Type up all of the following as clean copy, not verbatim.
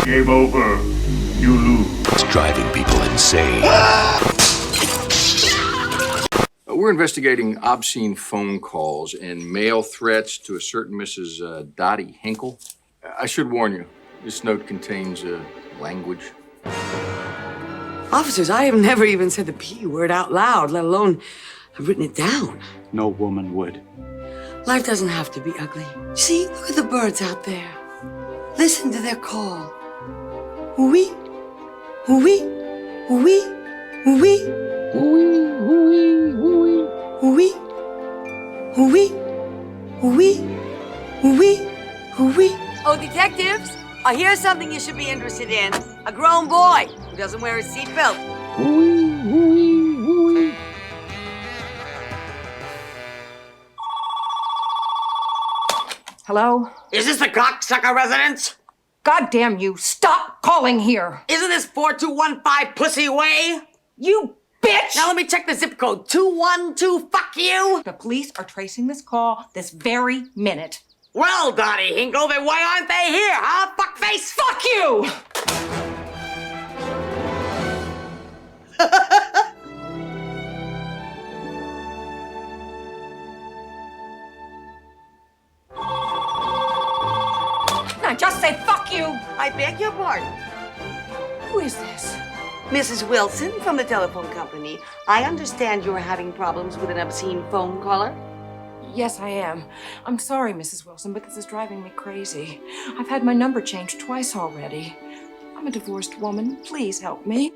Game over. You lose. It's driving people insane. We're investigating obscene phone calls and mail threats to a certain Mrs. Dottie Hinkle. I should warn you, this note contains language. Officers, I have never even said the P word out loud, let alone have written it down. No woman would. Life doesn't have to be ugly. See, look at the birds out there. Listen to their call. Ooh-wee, ooh-wee, ooh-wee, ooh-wee. Ooh-wee, ooh-wee, ooh-wee. Ooh-wee, ooh-wee, ooh-wee, ooh-wee, ooh-wee. Oh, detectives, here's something you should be interested in. A grown boy who doesn't wear his seatbelt. Ooh-wee, ooh-wee, ooh-wee. Hello? Is this the cocksucker residence? God damn you, stop calling here! Isn't this 4215 Pussy Way? You bitch! Now let me check the zip code. 212, fuck you! The police are tracing this call this very minute. Well, Dottie Hinkle, then why aren't they here, huh, fuckface? Fuck you! Now just say fuck you! I beg your pardon. Who is this? Mrs. Wilson from the telephone company. I understand you're having problems with an obscene phone caller. Yes, I am. I'm sorry, Mrs. Wilson, but this is driving me crazy. I've had my number changed twice already. I'm a divorced woman. Please help me.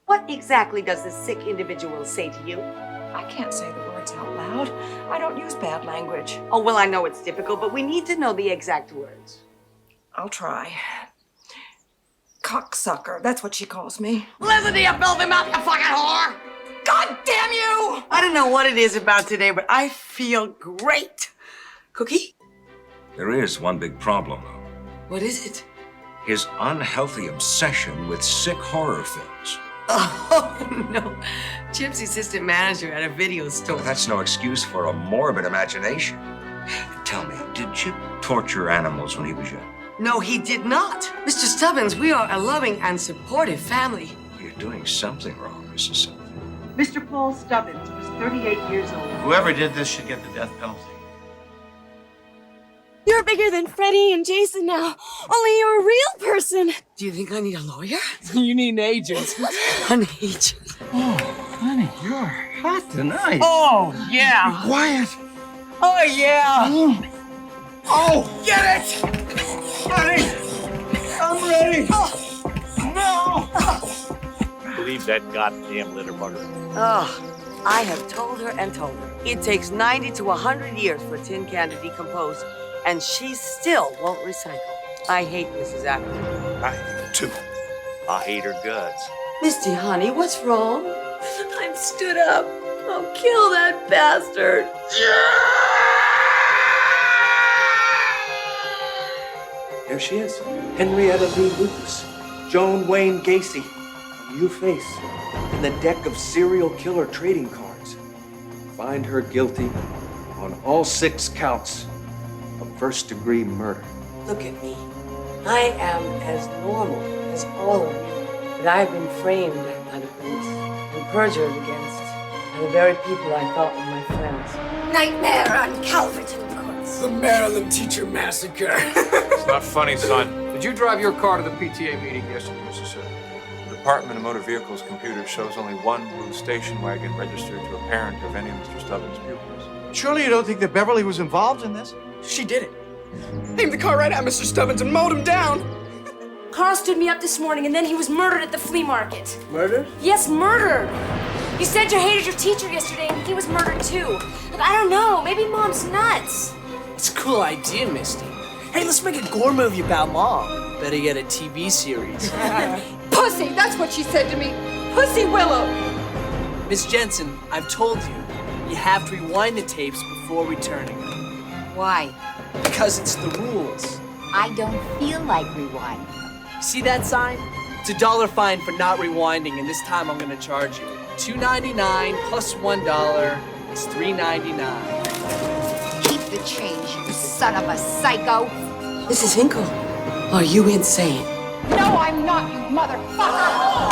What exactly does this sick individual say to you? I can't say the words out loud. I don't use bad language. Oh, well, I know it's difficult, but we need to know the exact words. I'll try. Cocksucker, that's what she calls me. Listen to you, filthy mouth, you fucking whore! God damn you! I don't know what it is about today, but I feel great. Cookie? There is one big problem, though. What is it? His unhealthy obsession with sick horror films. Oh, no. Chip's assistant manager at a video store. Well, that's no excuse for a morbid imagination. Tell me, did Chip torture animals when he was young? No, he did not. Mr. Stubbins, we are a loving and supportive family. You're doing something wrong, Mrs. Stubbins. Mr. Paul Stubbins was 38 years old. Whoever did this should get the death penalty. You're bigger than Freddie and Jason now. Only you're a real person. Do you think I need a lawyer? You need an agent. An agent. Oh, honey, you're hot tonight. Oh, yeah. Quiet. Oh, yeah. Oh, Get it! Honey, I'm ready. No! Believe that goddamn litter bugger. Oh, I have told her and told her. It takes 90 to 100 years for a tin can to decompose, and she still won't recycle. I hate Mrs. Acton. I hate her too. I hate her guts. Misty, honey, what's wrong? I'm stood up. I'll kill that bastard. There she is. Henrietta Lee Lucas. Joan Wayne Gacy. A new face. In the deck of serial killer trading cards. Find her guilty on all 6 counts of first-degree murder. Look at me. I am as normal as all of you, but I have been framed by the police and perjured against by the very people I thought were my friends. Nightmare on Calverton Courts. The Maryland Teacher Massacre. It's not funny, son. Did you drive your car to the PTA meeting yesterday, Mrs. Sir? The Department of Motor Vehicles computer shows only one blue station wagon registered to a parent of any of Mr. Stubbins' pupils. Surely you don't think that Beverly was involved in this? She did it. Aimed the car right at Mr. Stubbins and mowed him down. Carl stood me up this morning and then he was murdered at the flea market. Murdered? Yes, murdered. You said you hated your teacher yesterday and he was murdered too. Like, I don't know, maybe Mom's nuts. It's a cool idea, Misty. Hey, let's make a gore movie about Mom. Better get a TV series. Pussy, that's what she said to me. Pussy Willow. Miss Jensen, I've told you, you have to rewind the tapes before returning them. Why? Because it's the rules. I don't feel like rewinding. See that sign? It's $1 fine for not rewinding, and this time I'm gonna charge you $2.99 plus $1 is $3.99. Keep the change, you son of a psycho. Mrs. Hinkle, Are you insane? No, I'm not, you motherfucker!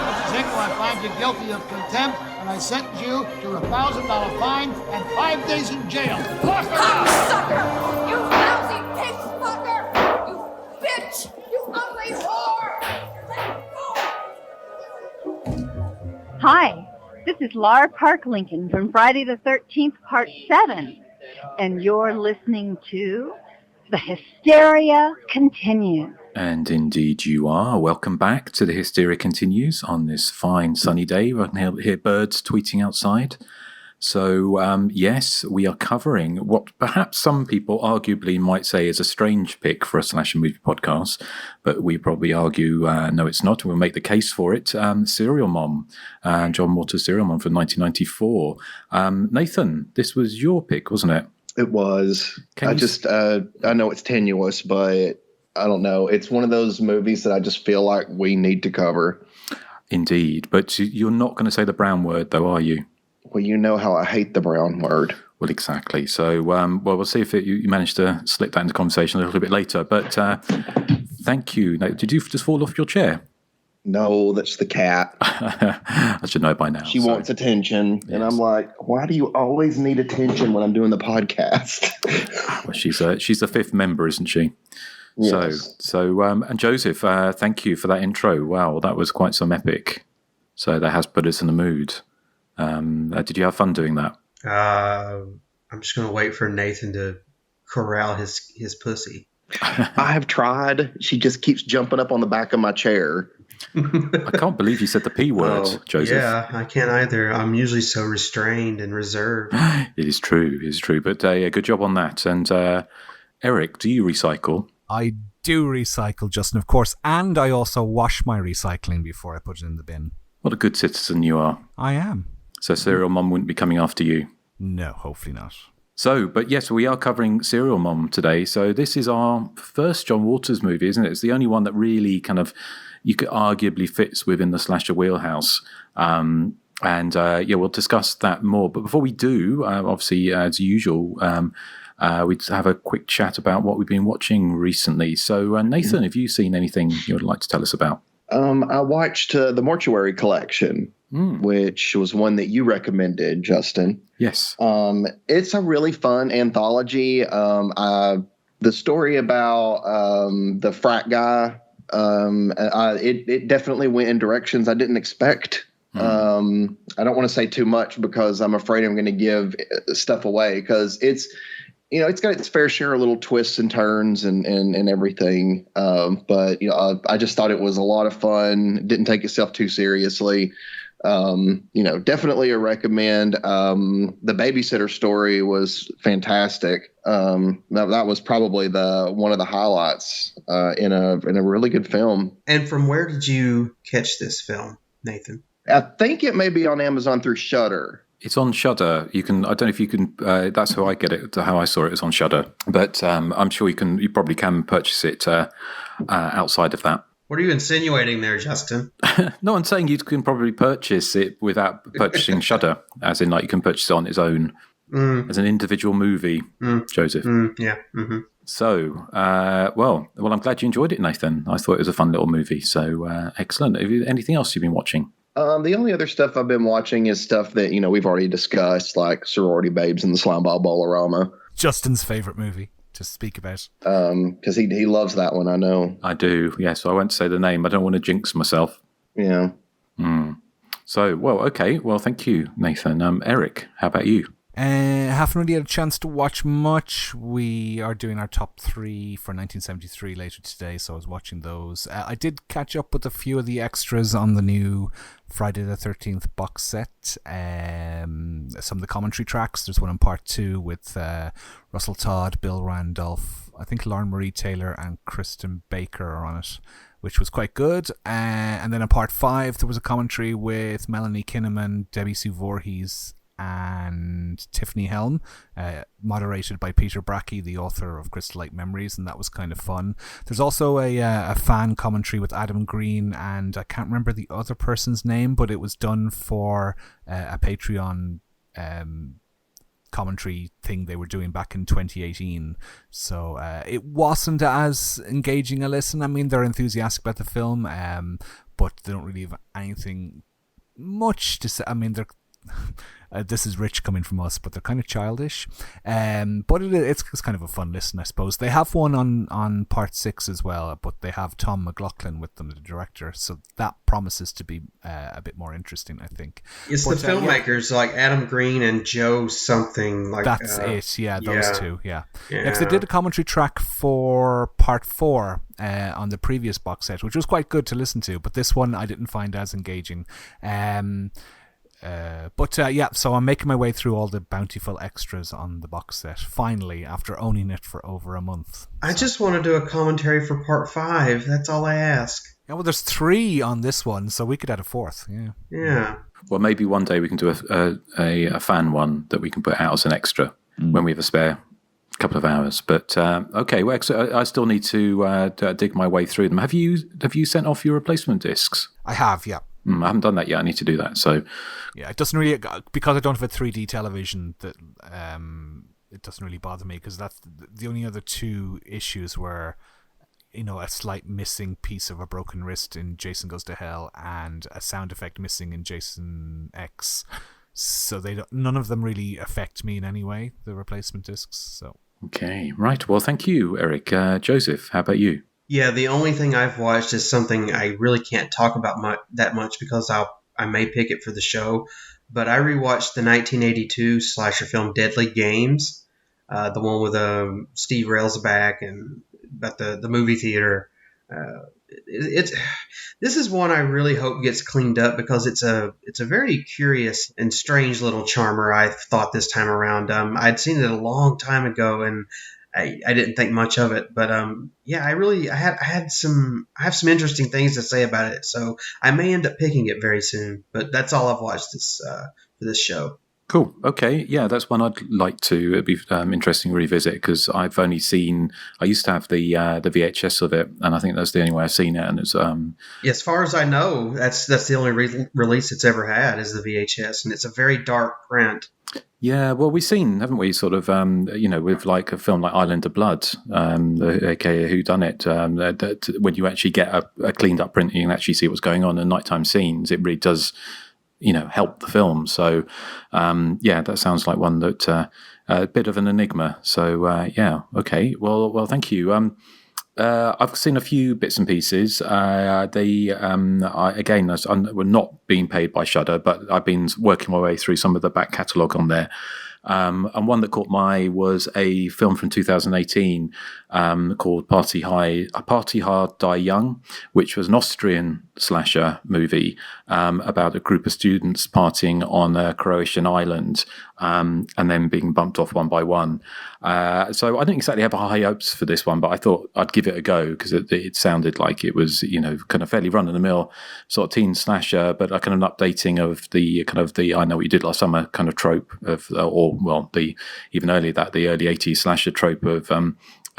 Mrs. Hinkle, I find you guilty of contempt, and I sentence you to a $1,000 fine and 5 days in jail. Cocksucker! You lousy pig fucker! You bitch! You ugly whore! Let go! Hi, this is Laura Park Lincoln from Friday the 13th, Part 7, and you're listening to The Hysteria Continues. And indeed you are. Welcome back to The Hysteria Continues on this fine sunny day. I can hear birds tweeting outside. So, yes, we are covering what perhaps some people arguably might say is a strange pick for a slasher movie podcast, but we probably argue, no, it's not. We'll make the case for it. Serial Mom, John Waters' Serial Mom from 1994. Nathan, this was your pick, wasn't it? It was. I know it's tenuous, but I don't know. It's one of those movies that I just feel like we need to cover. Indeed. But you're not going to say the brown word, though, are you? Well, you know how I hate the brown word. Well, exactly. So, we'll see if you manage to slip that into conversation a little bit later. But thank you. Now, did you just fall off your chair? No, that's the cat. I should know by now. She wants attention. Yes. And I'm like, why do you always need attention when I'm doing the podcast? Well, she's the fifth member, isn't she? Yes. So, and Joseph, thank you for that intro. Wow, that was quite some epic. So that has put us in the mood. Did you have fun doing that? I'm just going to wait for Nathan to corral his pussy. I have tried. She just keeps jumping up on the back of my chair. I can't believe you said the P word, Joseph. Yeah, I can't either. I'm usually so restrained and reserved. It is true. But yeah, good job on that. And Erik, do you recycle? I do recycle, Justin, of course. And I also wash my recycling before I put it in the bin. What a good citizen you are. I am. So Serial Mom wouldn't be coming after you? No, hopefully not. So, but yes, we are covering Serial Mom today. So this is our first John Waters movie, isn't it? It's the only one that really kind of, you could arguably fits within the slasher wheelhouse. And we'll discuss that more. But before we do, obviously, as usual, we'd have a quick chat about what we've been watching recently. So, Nathan, have you seen anything you would like to tell us about? I watched The Mortuary Collection, which was one that you recommended, Justin. Yes. It's a really fun anthology. The story about the frat guy, it definitely went in directions I didn't expect. I don't want to say too much because I'm afraid I'm going to give stuff away because it's got its fair share of little twists and turns and everything. But I just thought it was a lot of fun. It didn't take itself too seriously. Definitely a recommend. The babysitter story was fantastic. That was probably one of the highlights in a really good film. And from where did you catch this film, Nathan? I think it may be on Amazon through Shudder. It's on Shudder. I don't know if you can. That's how I get it. How I saw it is on Shudder. But I'm sure you probably can purchase it outside of that. What are you insinuating there, Justin? No, I'm saying you can probably purchase it without purchasing Shudder, as in like you can purchase it on its own as an individual movie. Joseph. Yeah. Mm-hmm. So, well, I'm glad you enjoyed it, Nathan. I thought it was a fun little movie. So, excellent. Anything else you've been watching? The only other stuff I've been watching is stuff that, we've already discussed, like Sorority Babes and the Slimeball Bolorama. Justin's favorite movie to speak about. Because he loves that one, I know. I do, yes. So I won't say the name. I don't want to jinx myself. Yeah. So, well, okay. Well, thank you, Nathan. Erik, how about you? Haven't really had a chance to watch much. We are doing our top 3 for 1973 later today, so I was watching those. I did catch up with a few of the extras on the new Friday the 13th box set. Some of the commentary tracks. There's one in part 2 with Russell Todd, Bill Randolph, I think Lauren Marie Taylor and Kristen Baker are on it, which was quite good. And then in part 5, there was a commentary with Melanie Kinnaman, Debbie Sue Voorhees, and Tiffany Helm, moderated by Peter Bracke, the author of Crystal Lake Memories, and that was kind of fun. There's also a fan commentary with Adam Green, and I can't remember the other person's name, but it was done for a Patreon commentary thing they were doing back in 2018. So it wasn't as engaging a listen. I mean, they're enthusiastic about the film, but they don't really have anything much to say. I mean, they're this is rich coming from us, but they're kind of childish. But it's kind of a fun listen, I suppose. They have one on part 6 as well, but they have Tom McLaughlin with them, the director, so that promises to be a bit more interesting, I think. It's but, the filmmakers like Adam Green and Joe something. Like that's it, yeah, those two, yeah. Yeah. Because they did a commentary track for part 4 on the previous box set, which was quite good to listen to, but this one I didn't find as engaging. So I'm making my way through all the bountiful extras on the box set, finally, after owning it for over a month. I just want to do a commentary for part 5. That's all I ask. Yeah, well, there's 3 on this one, so we could add a 4th. Yeah. Well, maybe one day we can do a fan one that we can put out as an extra when we have a spare couple of hours. But okay, well, I still need to dig my way through them. Have you sent off your replacement discs? I have, yeah. I haven't done that yet. I need to do that. So yeah, it doesn't really, because I don't have a 3D television, that it doesn't really bother me, because that's the only other 2 issues were, a slight missing piece of a broken wrist in Jason Goes to Hell and a sound effect missing in Jason X. So none of them really affect me in any way, the replacement discs. So okay, right. Well, thank you, Erik. Joseph, how about you? Yeah, the only thing I've watched is something I really can't talk about that much because I may pick it for the show. But I rewatched the 1982 slasher film Deadly Games, the one with Steve Railsback and about the movie theater. This is one I really hope gets cleaned up because it's a very curious and strange little charmer, I thought, this time around. I'd seen it a long time ago and I didn't think much of it, but I have some interesting things to say about it, so I may end up picking it very soon. But that's all I've watched for this show. Cool. Okay. Yeah, that's one I'd like to. It'd be interesting to revisit because I've only seen. I used to have the VHS of it, and I think that's the only way I've seen it. And it's as far as I know, that's the only release it's ever had is the VHS, and it's a very dark print. Yeah, well, we've seen, haven't we, sort of, with like a film like Island of Blood, aka Who Done It, that when you actually get a cleaned up print, you can actually see what's going on in nighttime scenes. It really does, help the film. So, that sounds like one that a bit of an enigma. So, okay. Well, thank you. I've seen a few bits and pieces. We're not being paid by Shudder, but I've been working my way through some of the back catalogue on there. And one that caught my eye was a film from 2018 called Party Hard, Die Young, which was an Austrian slasher movie about a group of students partying on a Croatian island and then being bumped off one by one. So I didn't exactly have high hopes for this one, but I thought I'd give it a go because it sounded like it was, kind of fairly run-of-the-mill sort of teen slasher, but a kind of an updating of the I Know What You Did Last Summer kind of trope of, even earlier the early 80s slasher trope of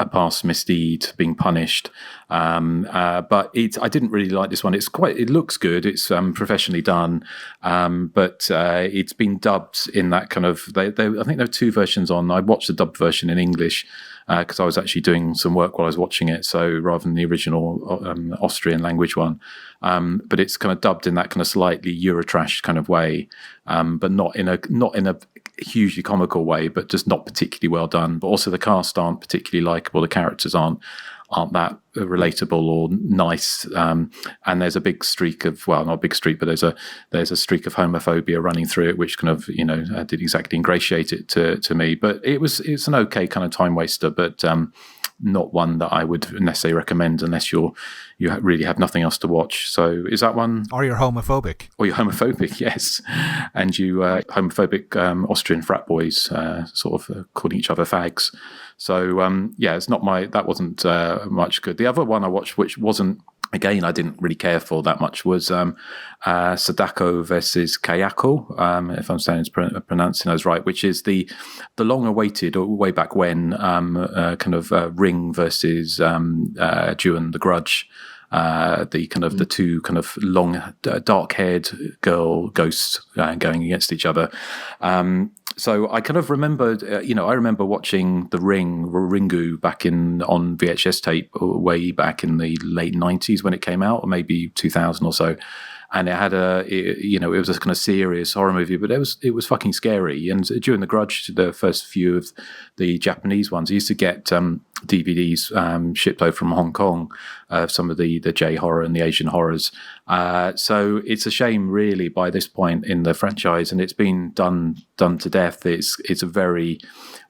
a past misdeed being punished. But I didn't really like this one. It looks good. It's professionally done. But it's been dubbed in that kind of, I think there are 2 versions on. I watched the dubbed version in English because I was actually doing some work while I was watching it. So rather than the original Austrian language one, but it's kind of dubbed in that kind of slightly Eurotrash kind of way, but not in a hugely comical way, but just not particularly well done. But also the cast aren't particularly likable. The characters aren't that relatable or nice. And there's a big streak of, well, not a big streak, but there's a streak of homophobia running through it, which kind of, didn't exactly ingratiate it to me. But it's an okay kind of time waster, but not one that I would necessarily recommend unless you really have nothing else to watch. So is that one? Or you're homophobic. Or you're homophobic, yes. And you homophobic Austrian frat boys sort of calling each other fags. So it's not that wasn't much good. The other one I watched, which wasn't, again, I didn't really care for that much, was Sadako versus Kayako, if I'm pronouncing those right, which is the long-awaited, or way back when, kind of Ring versus Ju-on The Grudge. The 2 kind of long, dark-haired girl ghosts going against each other. So I kind of remembered, I remember watching The Ringu back on VHS tape way back in the late 90s when it came out, or maybe 2000 or so. And it had it was a kind of serious horror movie, but it was fucking scary. And during The Grudge, the first few of the Japanese ones, I used to get DVDs shipped over from Hong Kong, some of the J horror and the Asian horrors. So it's a shame, really, by this point in the franchise, and it's been done to death. It's a very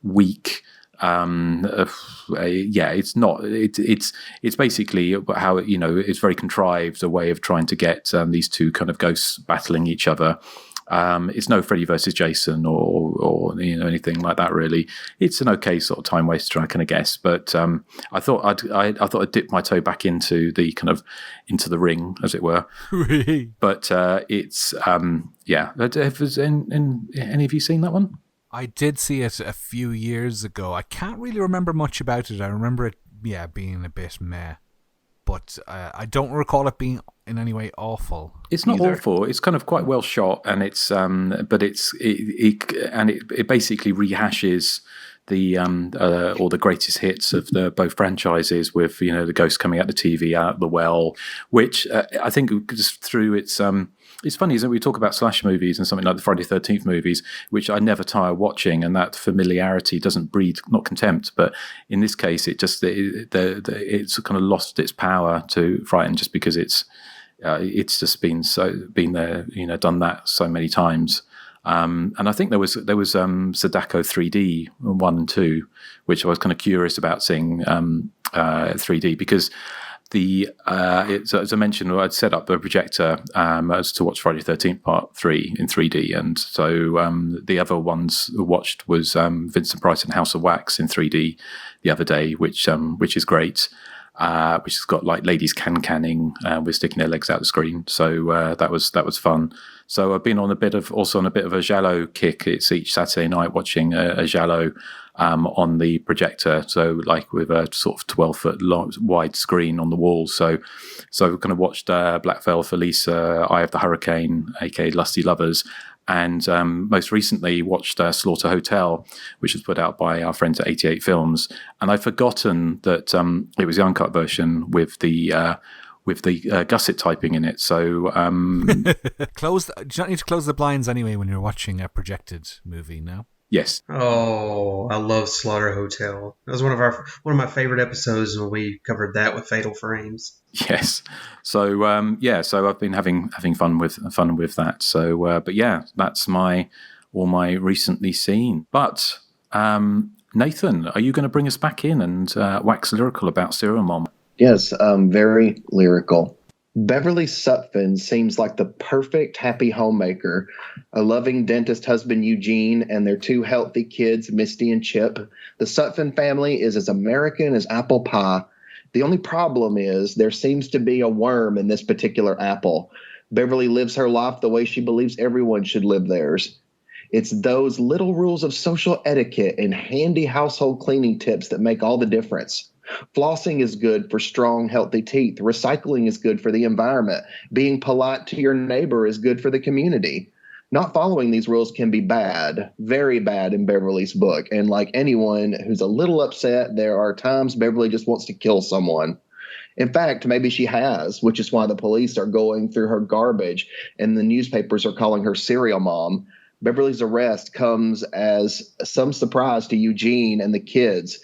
weak. It's not. It's basically how it's very contrived, a way of trying to get these two kind of ghosts battling each other. It's no Freddy versus Jason or anything like that, really. It's an okay sort of time waster, I kind of guess. But I thought I'd dip my toe back into the kind of into the ring, as it were. But it's Has any of you seen that one? I did see it a few years ago. I can't really remember much about it. I remember it, being a bit meh. But I don't recall it being in any way awful. It's not either. Awful. It's kind of quite well shot, and it basically rehashes all the greatest hits of both franchises, with the ghost coming out the TV, out the well, which I think just through its. It's funny, isn't it? We talk about slash movies and something like the Friday the 13th movies, which I never tire watching, and that familiarity doesn't breed, not contempt, but in this case, it's kind of lost its power to frighten, just because it's just been there, done that so many times. And I think there was Sadako 3D 1 and 2, which I was kind of curious about seeing 3D, because as I mentioned, I'd set up the projector as to watch Friday the 13th Part 3 in 3D, and so the other ones watched was Vincent Price and House of Wax in 3D the other day, which is great. Which has got like ladies canning with sticking their legs out the screen, so that was fun. So I've been on a bit of a giallo kick. It's each Saturday night watching a giallo on the projector, so like with a sort of 12-foot wide screen on the wall. So we've kind of watched Black Veil for Lisa, Eye of the Hurricane, aka Lusty Lovers, and most recently watched Slaughter Hotel, which was put out by our friends at 88 Films. And I'd forgotten that it was the uncut version with the gusset typing in it. So do you not need to close the blinds anyway when you're watching a projected movie now? Yes. Oh, I love Slaughter Hotel. That was one of my favorite episodes when we covered that with Fatal Frames. Yes. So so I've been having fun with that. So but yeah, that's all my recently seen. But Nathan, are you going to bring us back in and wax lyrical about Serial Mom? Yes, very lyrical. Beverly Sutphin seems like the perfect happy homemaker, a loving dentist husband Eugene, and their two healthy kids, Misty and Chip. The Sutphin family is as American as apple pie. The only problem is there seems to be a worm in this particular apple. Beverly lives her life the way she believes everyone should live theirs. It's those little rules of social etiquette and handy household cleaning tips that make all the difference. Flossing is good for strong, healthy teeth. Recycling is good for the environment. Being polite to your neighbor is good for the community. Not following these rules can be bad, very bad in Beverly's book. And like anyone who's a little upset, there are times Beverly just wants to kill someone. In fact, maybe she has, which is why the police are going through her garbage and the newspapers are calling her Serial Mom. Beverly's arrest comes as some surprise to Eugene and the kids.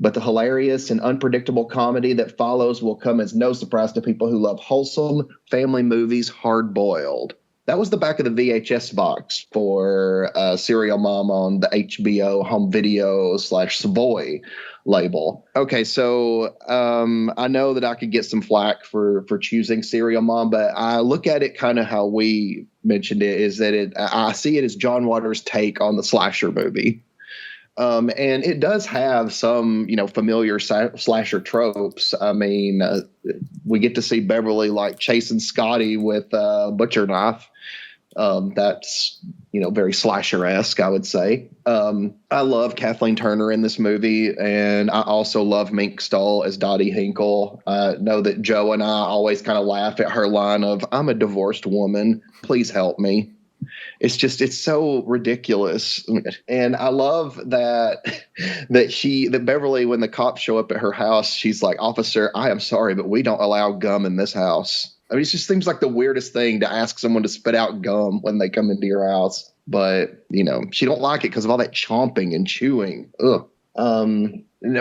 But the hilarious and unpredictable comedy that follows will come as no surprise to people who love wholesome family movies hard-boiled. That was the back of the VHS box for Serial Mom on the HBO home video / Savoy label. Okay, so I know that I could get some flack for choosing Serial Mom, but I look at it kind of how we mentioned it, is that I see it as John Waters' take on the slasher movie. And it does have some, familiar slasher tropes. I mean, we get to see Beverly like chasing Scotty with a butcher knife. That's, very slasher-esque, I would say. I love Kathleen Turner in this movie, and I also love Mink Stoll as Dottie Hinkle. I know that Joe and I always kind of laugh at her line of, "I'm a divorced woman. Please help me." It's so ridiculous. And I love that Beverly, when the cops show up at her house, she's like, "Officer, I am sorry, but we don't allow gum in this house." I mean, it just seems like the weirdest thing to ask someone to spit out gum when they come into your house. But, she don't like it because of all that chomping and chewing. Ugh.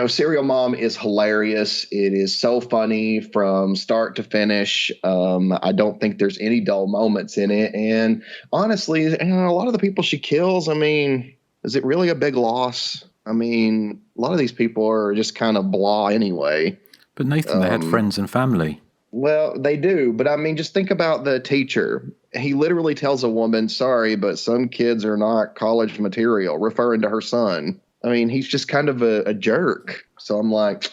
Serial Mom is hilarious. It is so funny from start to finish. I don't think there's any dull moments in it. And honestly, a lot of the people she kills, is it really a big loss? A lot of these people are just kind of blah anyway. But Nathan, they had friends and family. Well, they do. But just think about the teacher. He literally tells a woman, "Sorry, but some kids are not college material," referring to her son. He's just kind of a jerk. So I'm like,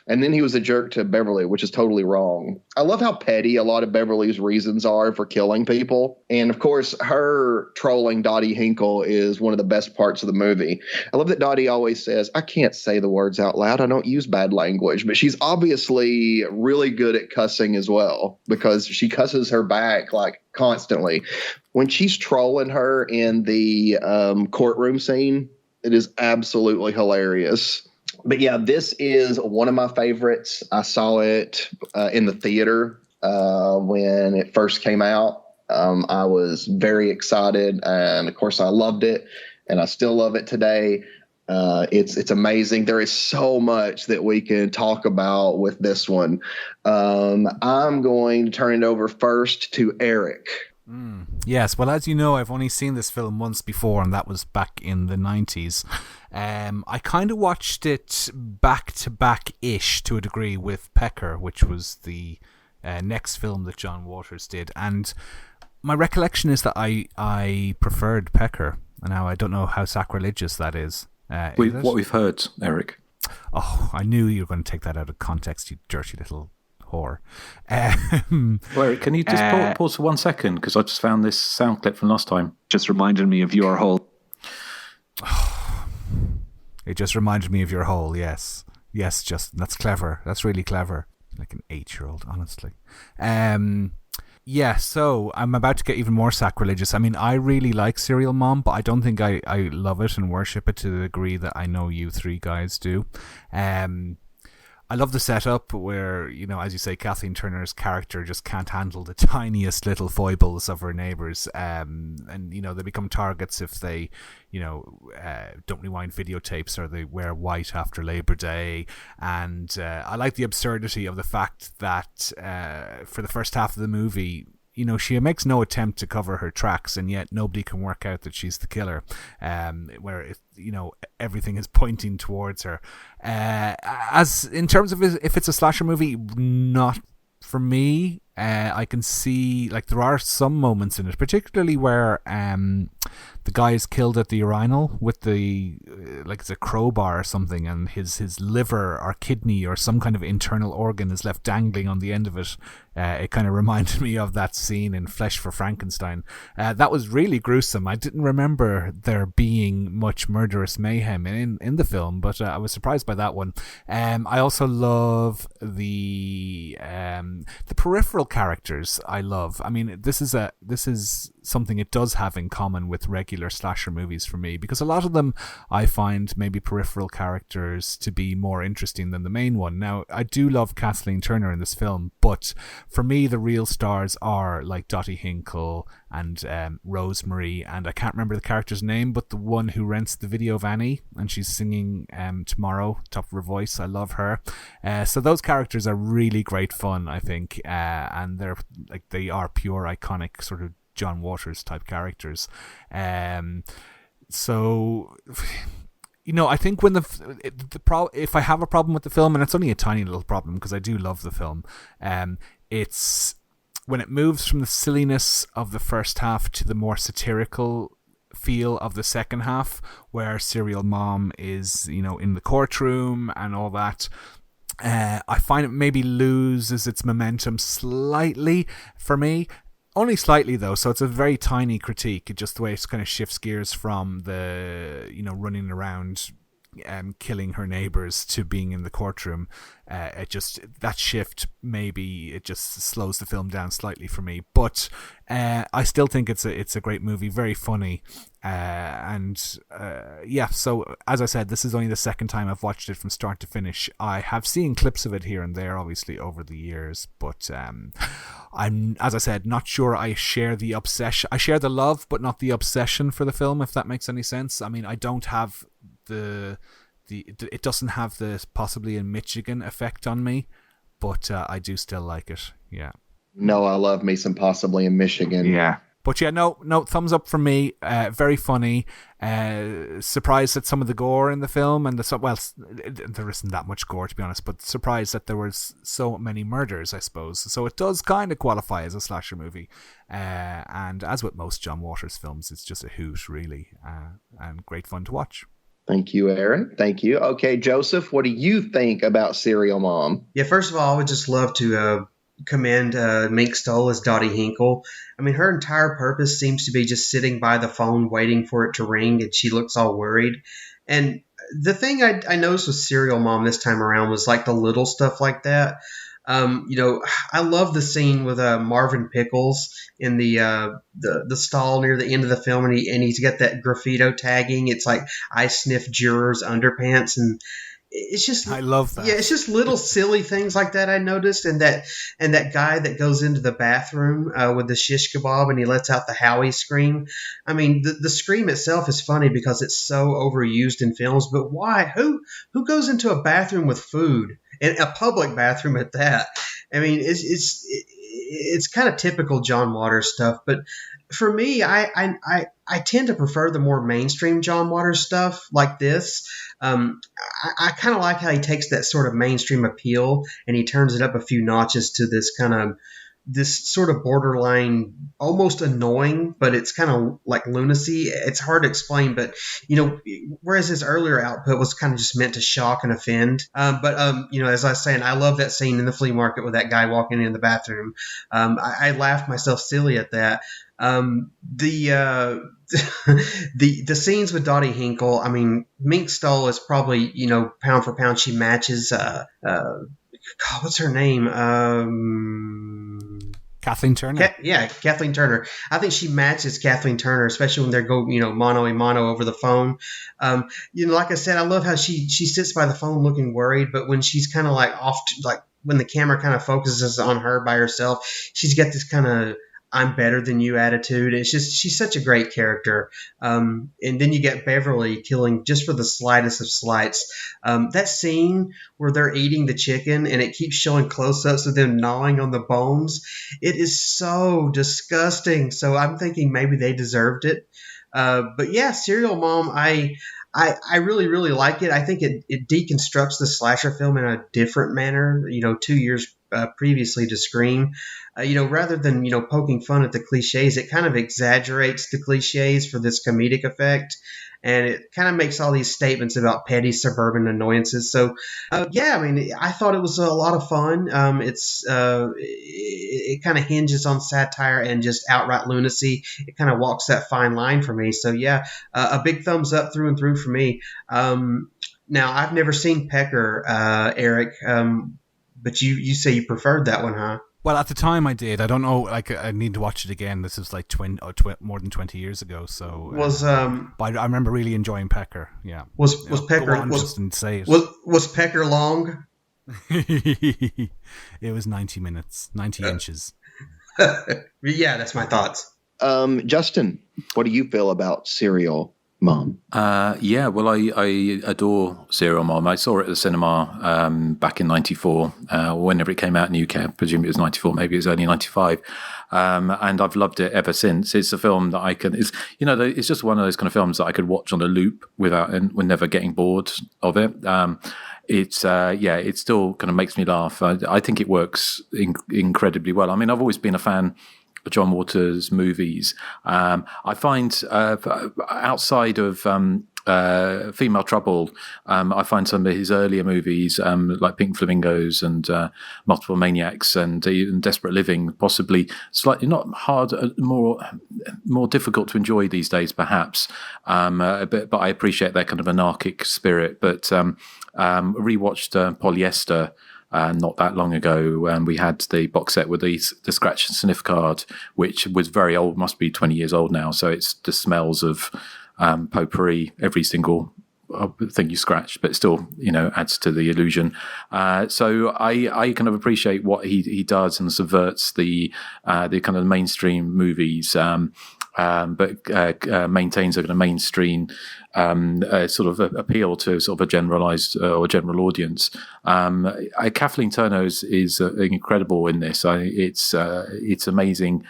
and then he was a jerk to Beverly, which is totally wrong. I love how petty a lot of Beverly's reasons are for killing people. And of course, her trolling Dottie Hinkle is one of the best parts of the movie. I love that Dottie always says, "I can't say the words out loud. I don't use bad language." But she's obviously really good at cussing as well, because she cusses her back like constantly. When she's trolling her in the courtroom scene, it is absolutely hilarious. But yeah, this is one of my favorites. I saw it in the theater when it first came out. I was very excited, and of course I loved it, and I still love it today. It's amazing. There is so much that we can talk about with this one. I'm going to turn it over first to Erik. Yes, well, as you know, I've only seen this film once before, and that was back in the 90s. I kind of watched it back-to-back-ish to a degree with Pecker, which was the next film that John Waters did. And my recollection is that I preferred Pecker. Now, I don't know how sacrilegious that is. What we've heard, Erik. Oh, I knew you were going to take that out of context, you dirty little whore. Well, Erik, can you just pause for 1 second? Because I just found this sound clip from last time. Just reminded me of your whole... It just reminded me of your whole, yes. Yes, Justin, that's clever. That's really clever. Like an 8-year-old, honestly. Yeah, so I'm about to get even more sacrilegious. I really like Serial Mom, but I don't think I love it and worship it to the degree that I know you three guys do. I love the setup where, as you say, Kathleen Turner's character just can't handle the tiniest little foibles of her neighbours. And, they become targets if they, don't rewind videotapes or they wear white after Labor Day. And I like the absurdity of the fact that for the first half of the movie, she makes no attempt to cover her tracks, and yet nobody can work out that she's the killer. Where everything is pointing towards her. As in terms of if it's a slasher movie, not for me. I can see there are some moments in it, particularly where the guy is killed at the urinal with the it's a crowbar or something, and his liver or kidney or some kind of internal organ is left dangling on the end of it. It kind of reminded me of that scene in Flesh for Frankenstein. That was really gruesome. I didn't remember there being much murderous mayhem in the film, but I was surprised by that one. I also love the peripheral characters. I love. This is something it does have in common with regular slasher movies for me, because a lot of them I find maybe peripheral characters to be more interesting than the main one. Now, I do love Kathleen Turner in this film, but for me the real stars are like Dottie Hinkle and Rosemary, and I can't remember the character's name, but the one who rents the video of Annie and she's singing Tomorrow, top of her voice. I love her. So those characters are really great fun, I think, and they are pure iconic sort of John Waters type characters. So I think when if I have a problem with the film, and it's only a tiny little problem because I do love the film, it's when it moves from the silliness of the first half to the more satirical feel of the second half, where Serial Mom is, in the courtroom and all that. I find it maybe loses its momentum slightly for me. Only slightly, though, so it's a very tiny critique, just the way it kind of shifts gears from the, running around killing her neighbors to being in the courtroom, that shift, maybe it just slows the film down slightly for me. But I still think it's a great movie, very funny. So as I said, this is only the second time I've watched it from start to finish. I have seen clips of it here and there, obviously, over the years, but I'm, as I said, not sure I share the obsession. I share the love, but not the obsession for the film, if that makes any sense. I mean, I don't have it doesn't have the possibly in Michigan effect on me, but I do still like it. Yeah. No, I love me some Possibly in Michigan. Yeah. But yeah, no, thumbs up from me. Very funny. Surprised at some of the gore in the film, and there isn't that much gore, to be honest. But surprised that there was so many murders, I suppose. So it does kind of qualify as a slasher movie. And as with most John Waters films, it's just a hoot, really, and great fun to watch. Thank you, Aaron. Thank you. Okay, Joseph, what do you think about Serial Mom? Yeah, first of all, I would just love to commend Mink Stoll as Dottie Hinkle. I mean, her entire purpose seems to be just sitting by the phone waiting for it to ring, and she looks all worried. And the thing I noticed with Serial Mom this time around was like the little stuff like that. I love the scene with Marvin Pickles in the stall near the end of the film, and he's got that graffito tagging. It's like I sniff jurors' underpants, and it's just, I love that. Yeah, it's just little silly things like that I noticed, and that guy that goes into the bathroom with the shish kebab and he lets out the Howie scream. I mean, the scream itself is funny because it's so overused in films, but why? Who goes into a bathroom with food, and a public bathroom at that? I mean, it's kind of typical John Waters stuff, but for me, I tend to prefer the more mainstream John Waters stuff like this. I kind of like how he takes that sort of mainstream appeal and he turns it up a few notches to this sort of borderline, almost annoying, but it's kind of like lunacy. It's hard to explain, but whereas his earlier output was kind of just meant to shock and offend. But as I was saying, I love that scene in the flea market with that guy walking in the bathroom. I laughed myself silly at that. The scenes with Dottie Hinkle, I mean, Mink Stoll is probably, pound for pound, she matches, what's her name? Kathleen Turner. Kathleen Turner. I think she matches Kathleen Turner, especially when they go, mano a mano over the phone. Like I said, I love how she sits by the phone looking worried, but when she's kind of like when the camera kind of focuses on her by herself, she's got this kind of I'm better than you attitude. It's just, she's such a great character. And then you get Beverly killing just for the slightest of slights. That scene where they're eating the chicken and it keeps showing close-ups of them gnawing on the bones. It is so disgusting. So I'm thinking maybe they deserved it. But yeah, Serial Mom, I really, really like it. I think it deconstructs the slasher film in a different manner, 2 years previously to Scream. Rather than, poking fun at the cliches, it kind of exaggerates the cliches for this comedic effect. And it kind of makes all these statements about petty suburban annoyances. So, I thought it was a lot of fun. It kind of hinges on satire and just outright lunacy. It kind of walks that fine line for me. So, yeah, a big thumbs up through and through for me. Now, I've never seen Pecker, Erik, but you say you preferred that one, huh? Well, at the time I did. I don't know. I need to watch it again. This is like more than 20 years ago. So but I remember really enjoying Pecker. Yeah. Was Pecker? Was Pecker long? It was 90 minutes, 90 inches. Yeah, that's my thoughts. Justin, what do you feel about Serial Mom? Well, I adore Serial Mom. I saw it at the cinema back in 94, whenever it came out in the UK. I presume it was 94, maybe it was only 95. And I've loved it ever since. It's a film that it's just one of those kind of films that I could watch on a loop without never getting bored of it. It still kind of makes me laugh. I think it works incredibly well. I mean, I've always been a fan John Waters movies. I find outside of Female Trouble. I find some of his earlier movies, like Pink Flamingos and Multiple Maniacs and even Desperate Living, possibly slightly not hard, more difficult to enjoy these days, perhaps. But I appreciate their kind of anarchic spirit. But rewatched Polyester. Not that long ago, we had the box set with the scratch and sniff card, which was very old, must be 20 years old now. So it's the smells of potpourri every single thing you scratch, but still, adds to the illusion. So I kind of appreciate what he does and subverts the kind of mainstream movies, but maintains a kind of mainstream sort of appeal to sort of a generalized or general audience. Kathleen Turner is incredible in this. It's amazing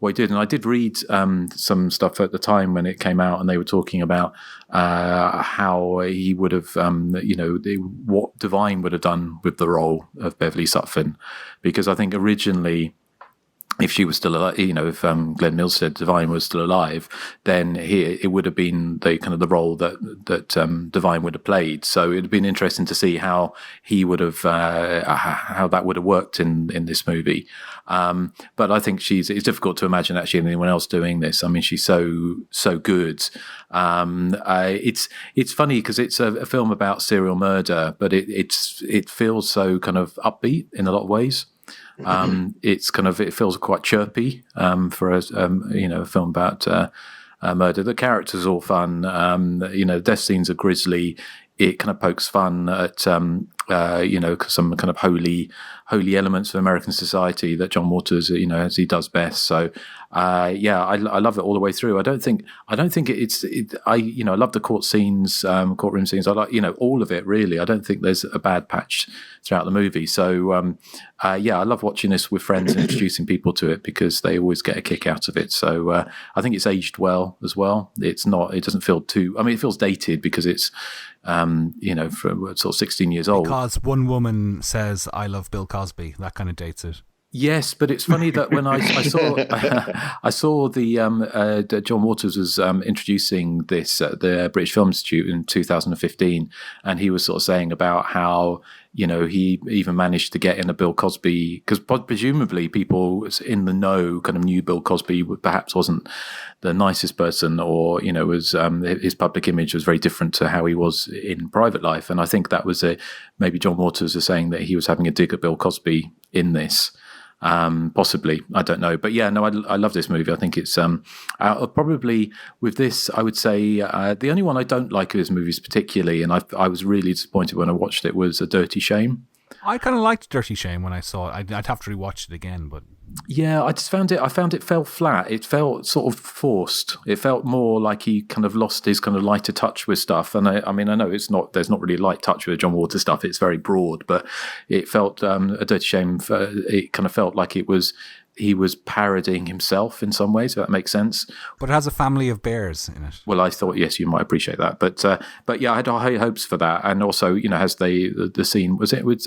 what he did. And I did read some stuff at the time when it came out, and they were talking about how he would have, what Divine would have done with the role of Beverly Sutphin, because I think originally, if she was still alive, if Glenn Milstead Divine was still alive, then it would have been the kind of the role that Divine would have played. So it'd have been interesting to see how he would have how that would have worked in this movie. But I think it's difficult to imagine actually anyone else doing this. I mean, she's so good. It's funny because it's a film about serial murder, but it feels so kind of upbeat in a lot of ways. It feels quite chirpy for a film about murder. The characters are all fun. Death scenes are grisly. It kind of pokes fun at some kind of holy elements of American society that John Waters as he does best. So I love it all the way through. I don't think I love the courtroom scenes. I like all of it really. I don't think there's a bad patch throughout the movie. So I love watching this with friends and introducing people to it because they always get a kick out of it. So I think it's aged well as well. It doesn't feel too. I mean, it feels dated because it's from sort of 16 years old. Because one woman says, "I love Bill Cosby," that kind of dates it. Yes, but it's funny that when I saw the John Waters was introducing this at the British Film Institute in 2015, and he was sort of saying about how he even managed to get in a Bill Cosby, because presumably people in the know kind of knew Bill Cosby perhaps wasn't the nicest person, or was his public image was very different to how he was in private life, and I think that was maybe John Waters was saying that he was having a dig at Bill Cosby in this. Possibly, I don't know, but I love this movie. I think it's probably with this, I would say the only one I don't like of his movies particularly, and I was really disappointed when I watched it, was A Dirty Shame. I kind of liked Dirty Shame when I saw it. I'd have to rewatch it again, but I just found it fell flat. It felt sort of forced. It felt more like he kind of lost his kind of lighter touch with stuff. And I know there's not really light touch with John Waters stuff. It's very broad, but it felt A Dirty Shame. It kind of felt like he was parodying himself in some ways, if that makes sense. But it has a family of bears in it. Well, I thought, yes, you might appreciate that. But I had high hopes for that. And also, has the scene, was it with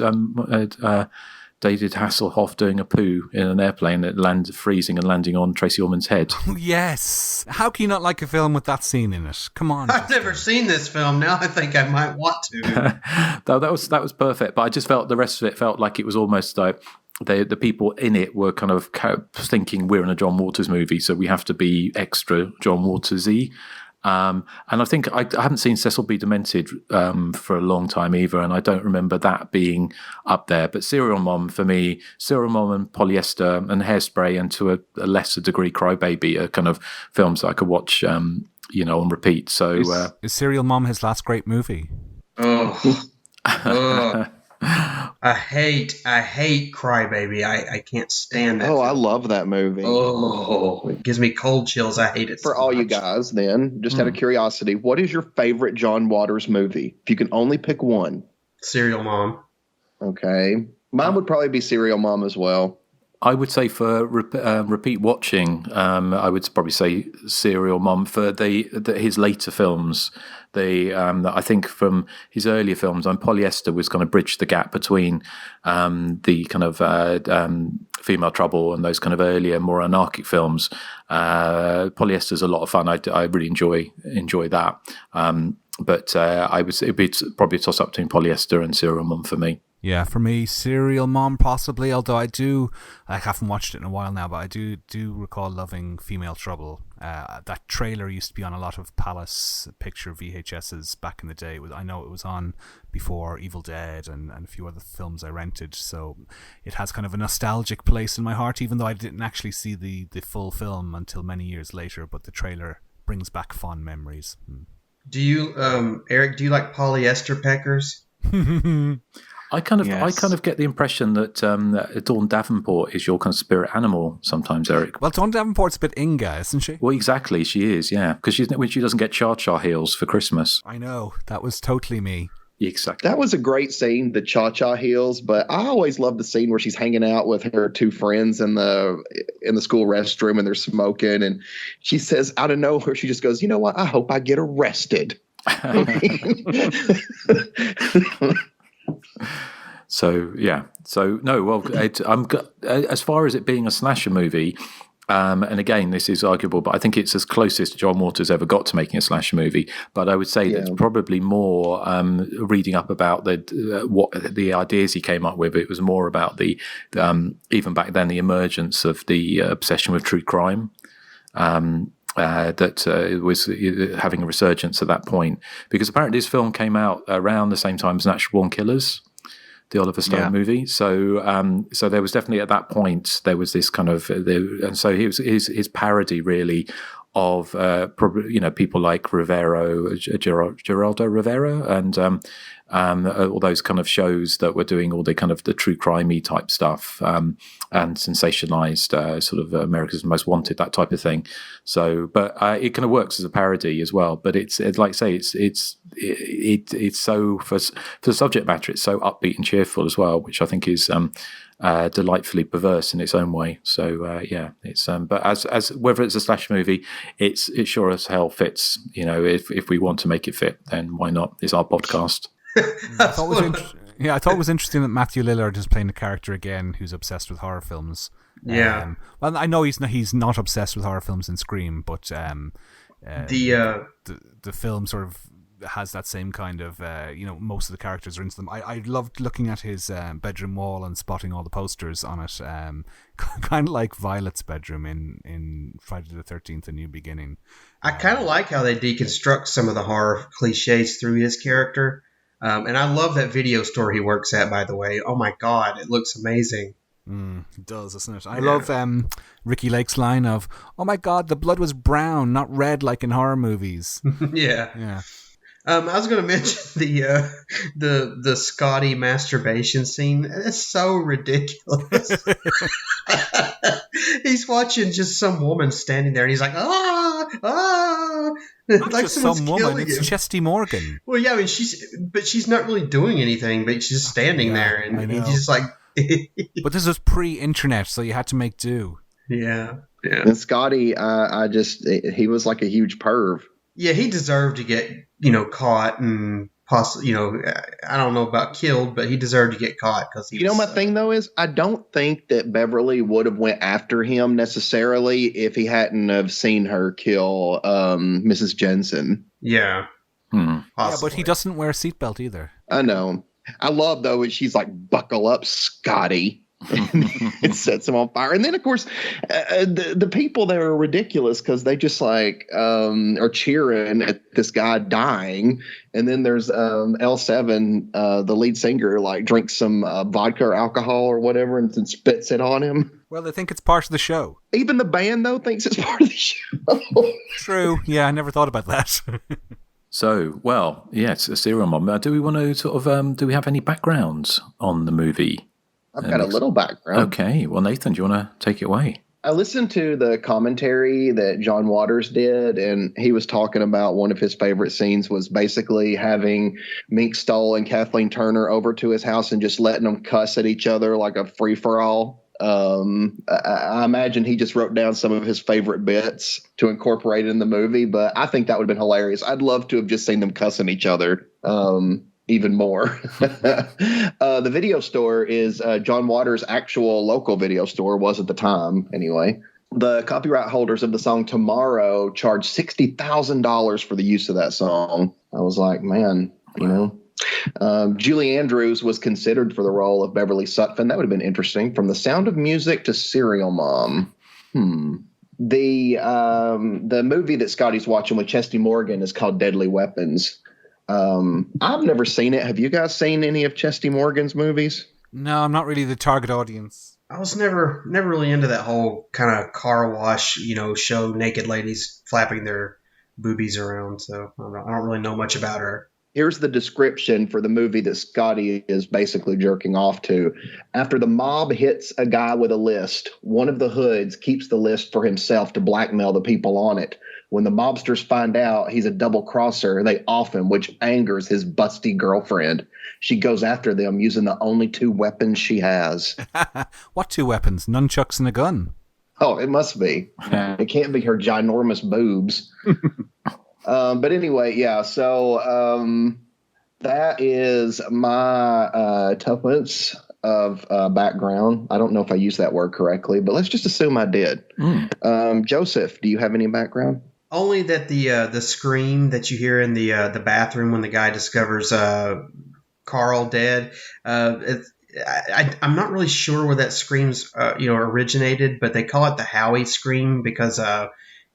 David Hasselhoff doing a poo in an airplane that freezing and landing on Tracy Ullman's head? Yes. How can you not like a film with that scene in it? Come on. I've never seen this film. Now I think I might want to. that was perfect. But I just felt the rest of it felt like it was almost like the people in it were kind of thinking we're in a John Waters movie, so we have to be extra John Waters-y. And I think I haven't seen Cecil B. Demented for a long time either, and I don't remember that being up there. But Serial Mom, for me, Serial Mom and Polyester and Hairspray, and to a lesser degree Crybaby, are kind of films that I could watch on repeat. So is Serial Mom his last great movie? I hate Crybaby. I can't stand that. Oh, I love that movie. Oh, it gives me cold chills. I hate it. For all you guys, then, just out of curiosity, what is your favorite John Waters movie? If you can only pick one. Serial Mom. Okay. Mine would probably be Serial Mom as well. I would say for repeat watching, I would probably say Serial Mom. For his later films, I think from his earlier films, Polyester was kind of bridged the gap between the kind of Female Trouble and those kind of earlier, more anarchic films. Polyester's a lot of fun. I really enjoy that. But it'd be probably a toss up between Polyester and Serial Mom for me. Yeah, for me, Serial Mom possibly, although I haven't watched it in a while now, but I do recall loving Female Trouble. That trailer used to be on a lot of Palace Picture VHSs back in the day. I know it was on before Evil Dead and a few other films I rented, so it has kind of a nostalgic place in my heart, even though I didn't actually see the full film until many years later, but the trailer brings back fond memories. Do you, Eric, do you like polyester peckers? I kind of get the impression that Dawn Davenport is your kind of spirit animal sometimes, Eric. Well, Dawn Davenport's a bit Inga, isn't she? Well, exactly, she is, yeah. Because when she doesn't get cha-cha heels for Christmas. I know, that was totally me. Exactly. That was a great scene, the cha-cha heels, but I always love the scene where she's hanging out with her two friends in the school restroom and they're smoking, and she says out of nowhere, she just goes, "You know what? I hope I get arrested." So yeah, as far as it being a slasher movie, and again, this is arguable, but I think it's as closest John Waters ever got to making a slasher movie. But I would say that it's probably more reading up about what the ideas he came up with. It was more about the even back then the emergence of the obsession with true crime. That it was having a resurgence at that point, because apparently this film came out around the same time as Natural Born Killers, the Oliver Stone movie. So there was definitely at that point there was this kind of and so his parody really of people like Rivero, Geraldo Rivera, and all those kind of shows that were doing all the kind of the true crimey type stuff, and sensationalized sort of America's Most Wanted, that type of thing. So, but it kind of works as a parody as well. But it's like I say, it's so for the subject matter, it's so upbeat and cheerful as well, which I think is delightfully perverse in its own way. So it's but as whether it's a slash movie, it sure as hell fits. If we want to make it fit, then why not? It's our podcast. I thought it was interesting that Matthew Lillard is playing a character again who's obsessed with horror films. Yeah. Well, I know he's not obsessed with horror films in Scream, but the film sort of has that same kind of most of the characters are into them. I loved looking at his bedroom wall and spotting all the posters on it, kind of like Violet's bedroom in Friday the 13th: A New Beginning. I kind of like how they deconstruct some of the horror cliches through his character. And I love that video store he works at, by the way. Oh my God, it looks amazing. It does, doesn't it? I love Ricky Lake's line of, "Oh my God, the blood was brown, not red like in horror movies." Yeah. I was going to mention the Scotty masturbation scene. It's so ridiculous. He's watching just some woman standing there, and he's like, Not like just some woman, it's Chesty Morgan. Well, yeah, I mean, she's not really doing anything, but she's just standing there, and he's just like. But this was pre-internet, so you had to make do. Yeah. And Scotty, he was like a huge perv. Yeah, he deserved to get, caught and possibly, I don't know about killed, but he deserved to get caught because he. My thing though is I don't think that Beverly would have went after him necessarily if he hadn't have seen her kill Mrs. Jensen. Yeah. Yeah, but he doesn't wear a seatbelt either. I know. I love though she's like, "Buckle up, Scotty." It sets him on fire. And then of course the people there are ridiculous because they just like are cheering at this guy dying, and then there's L7 the lead singer like drinks some vodka or alcohol or whatever and then spits it on him. Well, they think it's part of the show. Even the band though thinks it's part of the show. True. Yeah, I never thought about that. So, well, it's a Serial Mom. Do we want to sort of do we have any backgrounds on the movie? I've got a little background. Okay. Well, Nathan, do you want to take it away? I listened to the commentary that John Waters did, and he was talking about one of his favorite scenes was basically having Mink Stoll and Kathleen Turner over to his house and just letting them cuss at each other like a free-for-all. I imagine he just wrote down some of his favorite bits to incorporate in the movie, but I think that would have been hilarious. I'd love to have just seen them cussing each other. Even more. The video store is John Waters' actual local video store, was at the time anyway. The copyright holders of the song Tomorrow charged $60,000 for the use of that song. I was like, man, you know. Julie Andrews was considered for the role of Beverly Sutphin. That would have been interesting. From The Sound of Music to Serial Mom. The movie that Scotty's watching with Chesty Morgan is called Deadly Weapons. I've never seen it. Have you guys seen any of Chesty Morgan's movies? No, I'm not really the target audience. I was never really into that whole kind of car wash, show naked ladies flapping their boobies around. So I don't really know much about her. Here's the description for the movie that Scotty is basically jerking off to. After the mob hits a guy with a list, one of the hoods keeps the list for himself to blackmail the people on it. When the mobsters find out he's a double crosser, they off him, which angers his busty girlfriend. She goes after them using the only 2 weapons she has. What 2 weapons? Nunchucks and a gun? Oh, it must be. It can't be her ginormous boobs. But anyway, yeah, so that is my tuppence of background. I don't know if I used that word correctly, but let's just assume I did. Joseph, do you have any background? Only that the scream that you hear in the bathroom when the guy discovers Carl dead. I'm not really sure where that scream's originated, but they call it the Howie scream because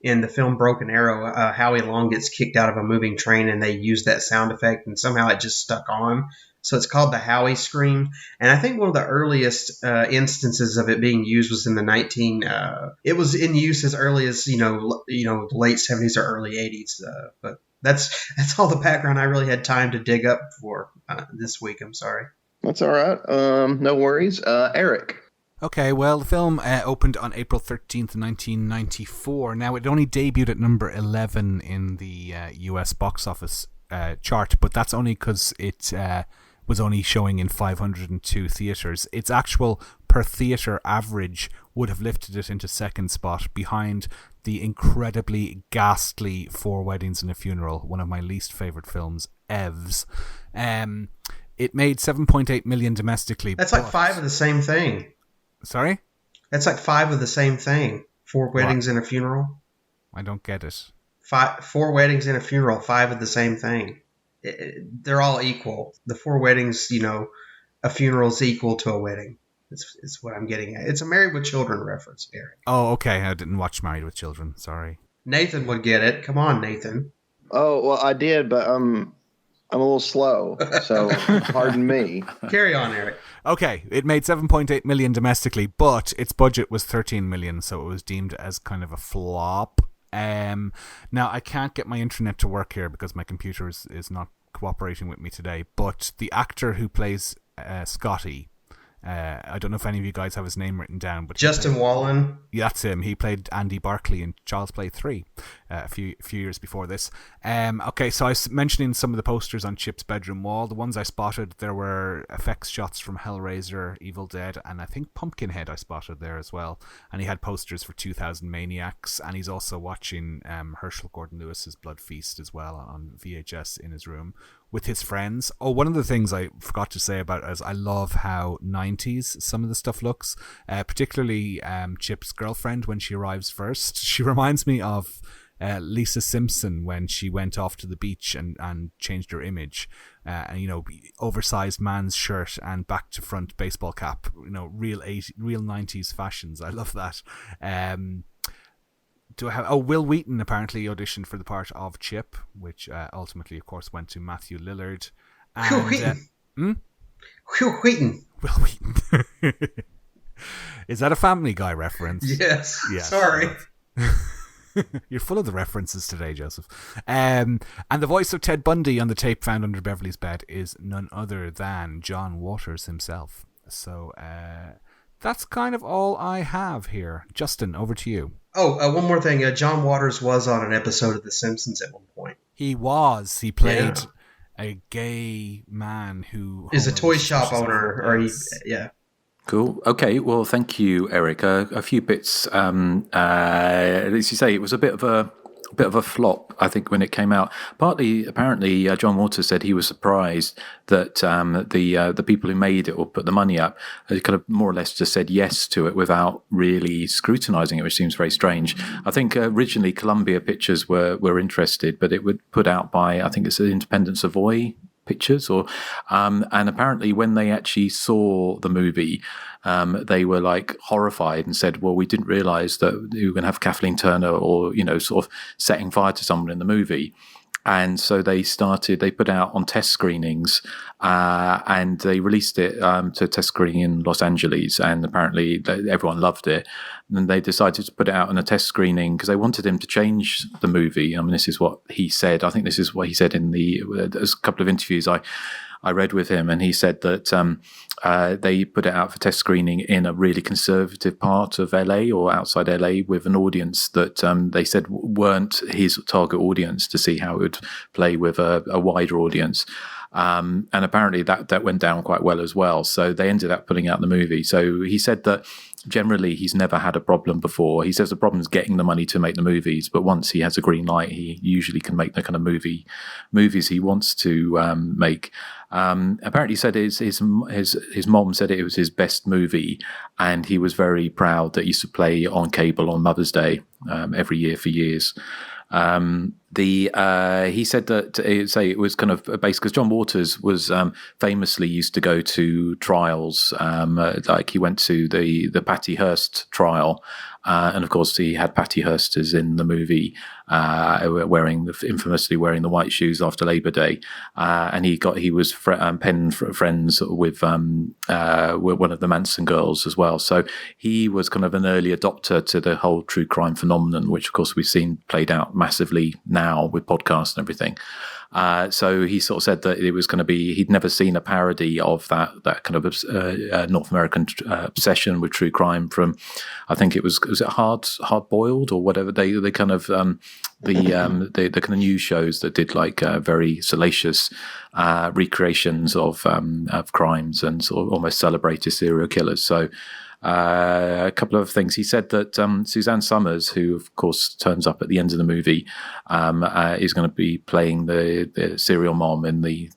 in the film Broken Arrow, Howie Long gets kicked out of a moving train, and they use that sound effect, and somehow it just stuck on. So it's called the Howie scream. And I think one of the earliest instances of it being used was in the it was in use as early as the late 70s or early 80s. But that's all the background I really had time to dig up for this week. I'm sorry. That's all right. No worries. Erik. Okay, well, the film opened on April 13th, 1994. Now, it only debuted at number 11 in the US box office chart, but that's only because it was only showing in 502 theatres. Its actual per-theatre average would have lifted it into second spot behind the incredibly ghastly Four Weddings and a Funeral, one of my least favourite films, Evs. It made 7.8 million domestically. That's like 5 of the same thing. Sorry? That's like 5 of the same thing. 4 weddings and a funeral. I don't get it. 4 weddings and a funeral, 5 of the same thing. They're all equal. The 4 weddings, a funeral is equal to a wedding. It's what I'm getting at. It's a Married with Children reference, Erik. Oh, okay. I didn't watch Married with Children. Sorry. Nathan would get it. Come on, Nathan. Oh, well, I did, but I'm a little slow, so pardon me. Carry on, Erik. Okay, it made 7.8 million domestically, but its budget was 13 million, so it was deemed as kind of a flop. Now, I can't get my internet to work here because my computer is not cooperating with me today, but the actor who plays Scotty, I don't know if any of you guys have his name written down, but Justin Wallen. Yeah, that's him. He played Andy Barclay in Child's Play 3 a few years before this. Okay, so I was mentioning some of the posters on Chip's bedroom wall. The ones I spotted, there were effects shots from Hellraiser, Evil Dead, and I think Pumpkinhead I spotted there as well. And he had posters for 2000 Maniacs, and he's also watching Herschel Gordon Lewis's Blood Feast as well on VHS in his room with his friends. Oh, one of the things I forgot to say about it is I love how 90s some of the stuff looks, particularly Chip's girlfriend when she arrives first. She reminds me of Lisa Simpson when she went off to the beach and changed her image. Oversized man's shirt and back to front baseball cap, real 90s fashions. I love that. Do I have? Oh, Will Wheaton apparently auditioned for the part of Chip, which ultimately, of course, went to Matthew Lillard. Will Wheaton. Will Wheaton. Will Wheaton. Is that a Family Guy reference? Yes. Sorry. You're full of the references today, Joseph. And the voice of Ted Bundy on the tape found under Beverly's bed is none other than John Waters himself. So that's kind of all I have here. Justin, over to you. Oh, one more thing. John Waters was on an episode of The Simpsons at one point. He was. He played a gay man who is a toy shop owner. Cool. Okay. Well, thank you, Erik. A few bits. As you say, it was a bit of bit of a flop, I think, when it came out. Partly, apparently, John Waters said he was surprised that the people who made it or put the money up kind of more or less just said yes to it without really scrutinizing it, which seems very strange. I think originally Columbia Pictures were interested, but it was put out by, I think it's the Independent Savoy Pictures, or and apparently when they actually saw the movie, they were like horrified and said, well, we didn't realize that we were going to have Kathleen Turner or, sort of setting fire to someone in the movie. And so they put out on test screenings, and they released it to test screening in Los Angeles, and apparently everyone loved it. And then they decided to put it out on a test screening because they wanted him to change the movie. I mean, this is what he said. I think this is what he said in there's a couple of interviews I read with him, and he said that they put it out for test screening in a really conservative part of LA or outside LA with an audience that they said weren't his target audience to see how it would play with a wider audience. And apparently that went down quite well as well. So they ended up putting out the movie. So he said that generally he's never had a problem before. He says the problem is getting the money to make the movies, but once he has a green light, he usually can make the kind of movies he wants to make. Apparently he said his mom said it was his best movie, and he was very proud that he used to play on cable on Mother's Day every year for years. He said that it was kind of based because John Waters was famously used to go to trials, like he went to the Patty Hearst trial, and of course he had Patty Hearst as in the movie, infamously wearing the white shoes after Labor Day, and he was pen friends with one of the Manson girls as well. So he was kind of an early adopter to the whole true crime phenomenon, which of course we've seen played out massively now with podcasts and everything. So he sort of said that it was going to be, he'd never seen a parody of that kind of North American obsession with true crime from, I think it was it Hard Boiled or whatever, they kind of the kind of news shows that did like very salacious recreations of crimes and sort of almost celebrated serial killers. So a couple of things. He said that Suzanne Summers, who of course turns up at the end of the movie, is going to be playing the serial mom in the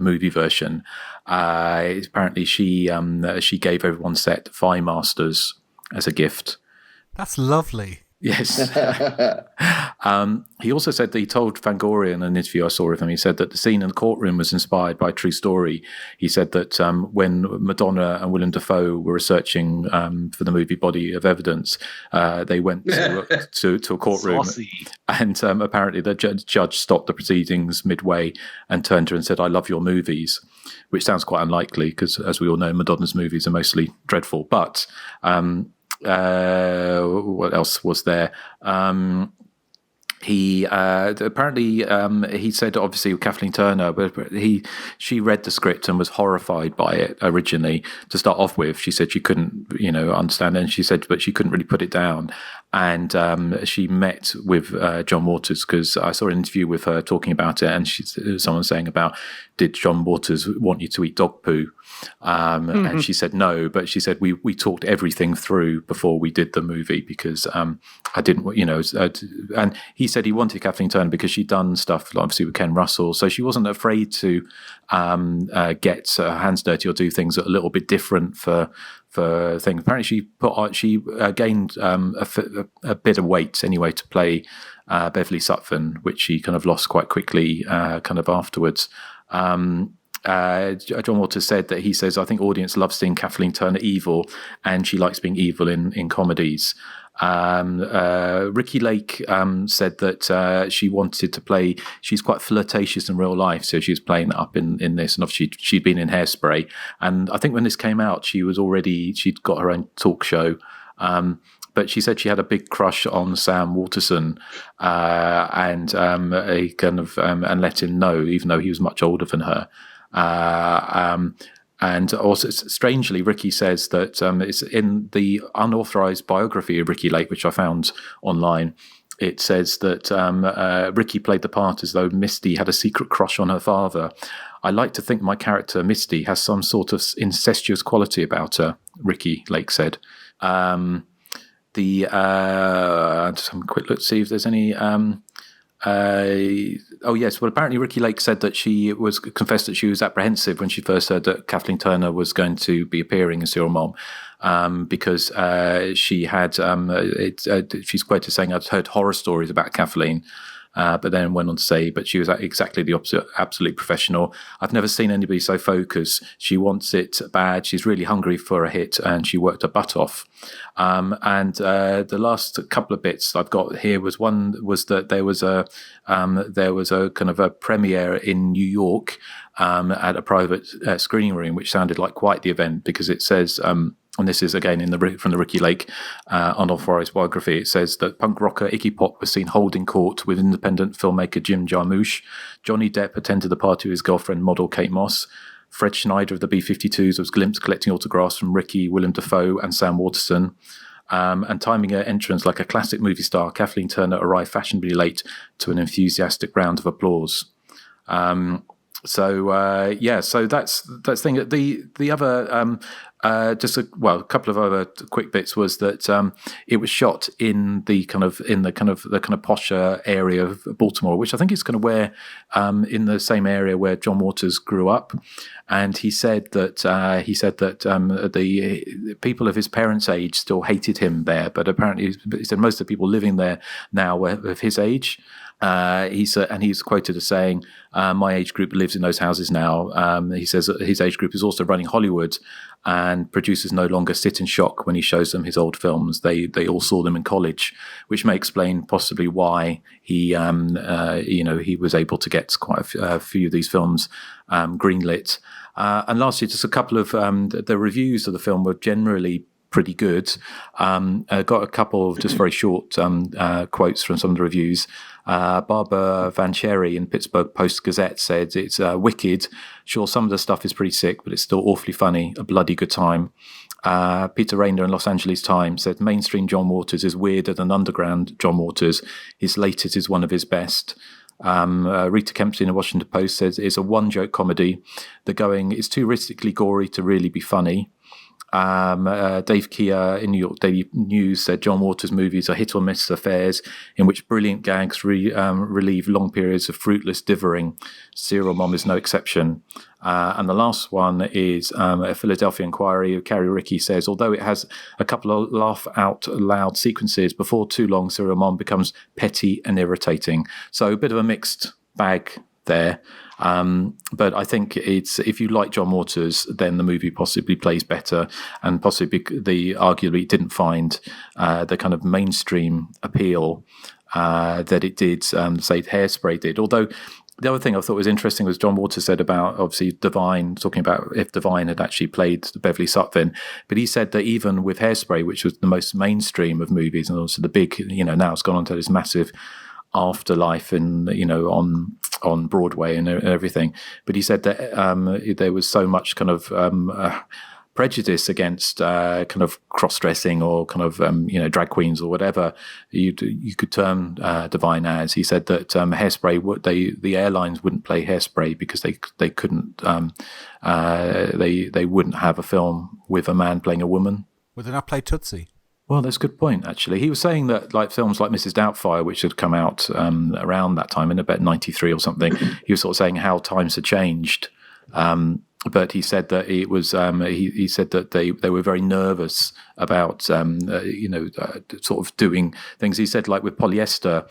movie version. Apparently, she gave everyone set Thigh Masters as a gift. That's lovely. Yes. He also said that he told Fangoria in an interview I saw with him, he said that the scene in the courtroom was inspired by a true story. He said that when Madonna and Willem Dafoe were researching for the movie Body of Evidence, they went to a courtroom. Saucy. And apparently the judge stopped the proceedings midway and turned to her and said, "I love your movies," which sounds quite unlikely because, as we all know, Madonna's movies are mostly dreadful. But what else was there? He apparently he said, obviously with Kathleen Turner, but she read the script and was horrified by it originally to start off with. She said she couldn't understand it, and she said but she couldn't really put it down. And she met with John Waters because I saw an interview with her talking about it, and someone saying about, did John Waters want you to eat dog poo? And she said no, but she said we talked everything through before we did the movie because I didn't, and he said he wanted Kathleen Turner because she'd done stuff obviously with Ken Russell, so she wasn't afraid to get her hands dirty or do things that are a little bit different for things. Apparently she gained a bit of weight anyway to play Beverly Sutphen, which she kind of lost quite quickly kind of afterwards. John Waters said that he says, I think audience loves seeing Kathleen Turner evil, and she likes being evil in comedies. Ricky Lake said that she wanted to play, she's quite flirtatious in real life, so she was playing that up in this, and obviously she'd been in Hairspray, and I think when this came out she'd got her own talk show, but she said she had a big crush on Sam Waterston, and a kind of and let him know, even though he was much older than her. And also, strangely, Ricky says that it's in the unauthorized biography of Ricky Lake, which I found online. It says that Ricky played the part as though Misty had a secret crush on her father. I like to think my character, Misty, has some sort of incestuous quality about her, Ricky Lake said. just have a quick look to see if there's any. Oh yes, well apparently Ricki Lake said that she confessed that she was apprehensive when she first heard that Kathleen Turner was going to be appearing in Serial Mom, because she had she's quoted saying, "I'd heard horror stories about Kathleen." But then went on to say, but she was exactly the opposite, absolute professional. I've never seen anybody so focused. She wants it bad. She's really hungry for a hit, and she worked her butt off. And the last couple of bits I've got here was that there was a kind of a premiere in New York at a private screening room, which sounded like quite the event, because it says. And this is again from the Ricki Lake unauthorized biography. It says that punk rocker Iggy Pop was seen holding court with independent filmmaker Jim Jarmusch. Johnny Depp attended the party with his girlfriend model Kate Moss. Fred Schneider of the B-52s was glimpsed collecting autographs from Ricky, Willem Dafoe, and Sam Waterston. And timing her entrance like a classic movie star, Kathleen Turner arrived fashionably late to an enthusiastic round of applause. So that's the thing. The other a couple of other quick bits was that it was shot in the kind of posher area of Baltimore, which I think is kind of where in the same area where John Waters grew up. And he said that the people of his parents' age still hated him there, but apparently he said most of the people living there now were of his age. He's quoted as saying, "My age group lives in those houses now." He says that his age group is also running Hollywood, and producers no longer sit in shock when he shows them his old films. They all saw them in college, which may explain possibly why he was able to get quite a few of these films greenlit. And lastly, just a couple of the reviews of the film were generally pretty good. I got a couple of just very short quotes from some of the reviews. Barbara Vancheri in Pittsburgh Post-Gazette said, "It's wicked. Sure, some of the stuff is pretty sick, but it's still awfully funny. A bloody good time." Peter Rayner in Los Angeles Times said, "Mainstream John Waters is weirder than underground John Waters. His latest is one of his best." Rita Kempsey in the Washington Post says, "It's a one-joke comedy. The going is too ristically gory to really be funny." Dave Kia in New York Daily News said John Waters' movies are hit or miss affairs in which brilliant gags relieve long periods of fruitless divering. Serial Mom is no exception. And the last one is a Philadelphia Inquiry. Carrie Ricki says, although it has a couple of laugh-out-loud sequences, before too long Serial Mom becomes petty and irritating. So a bit of a mixed bag there. But I think if you like John Waters, then the movie possibly plays better, and possibly arguably it didn't find the kind of mainstream appeal that it did, say Hairspray did. Although the other thing I thought was interesting was John Waters said about, obviously, Divine, talking about if Divine had actually played Beverly Sutphin, but he said that even with Hairspray, which was the most mainstream of movies, and also the big, now it's gone on to this massive afterlife and on Broadway and everything, but he said that there was so much kind of prejudice against kind of cross-dressing or kind of drag queens or whatever you could term Divine as. He said that Hairspray, the airlines wouldn't play Hairspray because they couldn't they wouldn't have a film with a man playing a woman. Would they not play Tootsie? Well, that's a good point, actually. He was saying that like films like Mrs. Doubtfire, which had come out around that time, in about 93 or something, he was sort of saying how times had changed. But he said that it was. He said that they were very nervous about sort of doing things. He said like with Polyester,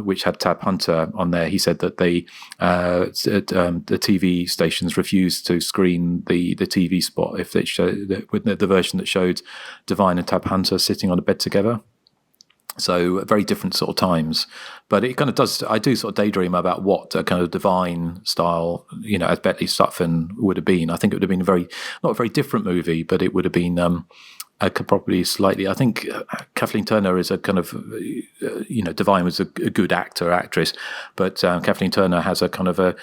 which had Tab Hunter on there. He said that the TV stations refused to screen the TV spot if they showed with the version that showed Divine and Tab Hunter sitting on a bed together. So very different sort of times, but it kind of does. I do sort of daydream about what a kind of Divine style, as Beverly Sutphin would have been. I think it would have been not a very different movie, but it would have been probably slightly. I think Kathleen Turner is a kind of, Divine was a good actress, but Kathleen Turner has a kind of a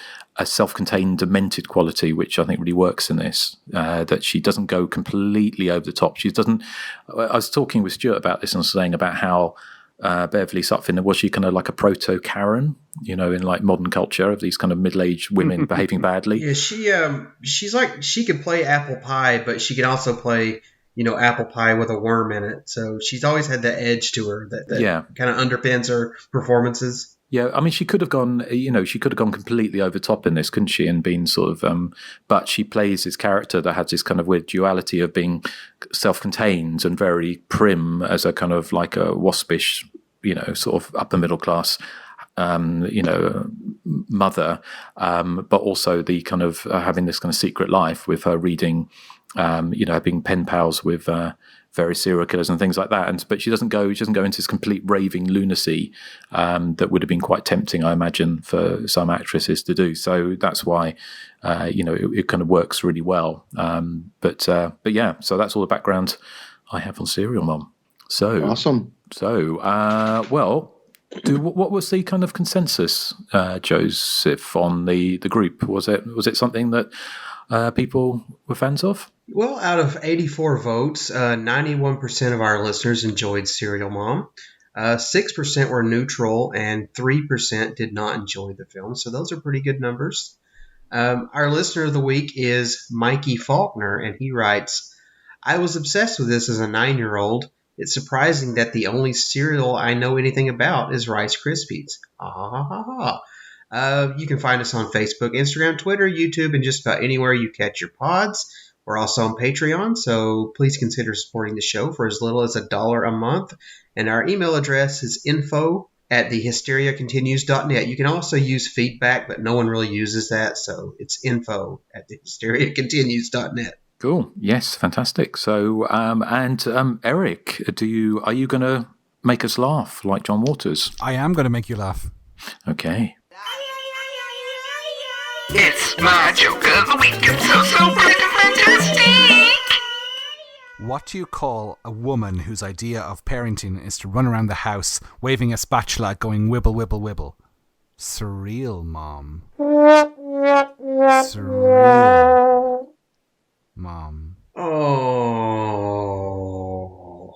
self-contained, demented quality, which I think really works in this. That she doesn't go completely over the top. She doesn't. I was talking with Stuart about this and saying about how Beverly Sutphin, was she kind of like a proto-Karen, in like modern culture, of these kind of middle-aged women behaving badly? Yeah, she's like, she could play apple pie, but she can also play apple pie with a worm in it. So she's always had that edge to her that kind of underpins her performances. Yeah, I mean, she could have gone, completely over top in this, couldn't she? And been sort of, but she plays this character that has this kind of weird duality of being self-contained and very prim as a kind of like a waspish, sort of upper middle class, mother, but also the kind of having this kind of secret life with her reading, being pen pals with various serial killers and things like that. But she doesn't go into this complete raving lunacy that would have been quite tempting, I imagine, for some actresses to do. So that's why it kind of works really well. But yeah, so that's all the background I have on Serial Mom. So awesome. So well, what was the kind of consensus, Joseph, on the group? Was it something that people were fans of? Well, out of 84 votes, 91% of our listeners enjoyed Serial Mom. 6% were neutral, and 3% did not enjoy the film. So those are pretty good numbers. Our listener of the week is Mikey Faulkner, and he writes, I was obsessed with this as a 9-year-old. It's surprising that the only cereal I know anything about is Rice Krispies. You can find us on Facebook, Instagram, Twitter, YouTube, and just about anywhere you catch your pods. We're also on Patreon, so please consider supporting the show for as little as $1 a month. And our email address is info@thehysteriacontinues.net. You can also use feedback, but no one really uses that, so it's info@thehysteriacontinues.net. Cool. Yes, fantastic. So, Erik, are you going to make us laugh like John Waters? I am going to make you laugh. Okay. It's my joke of the week. It's so freaking fantastic. What do you call a woman whose idea of parenting is to run around the house waving a spatula going wibble, wibble, wibble? Surreal mom. Surreal mom. Oh,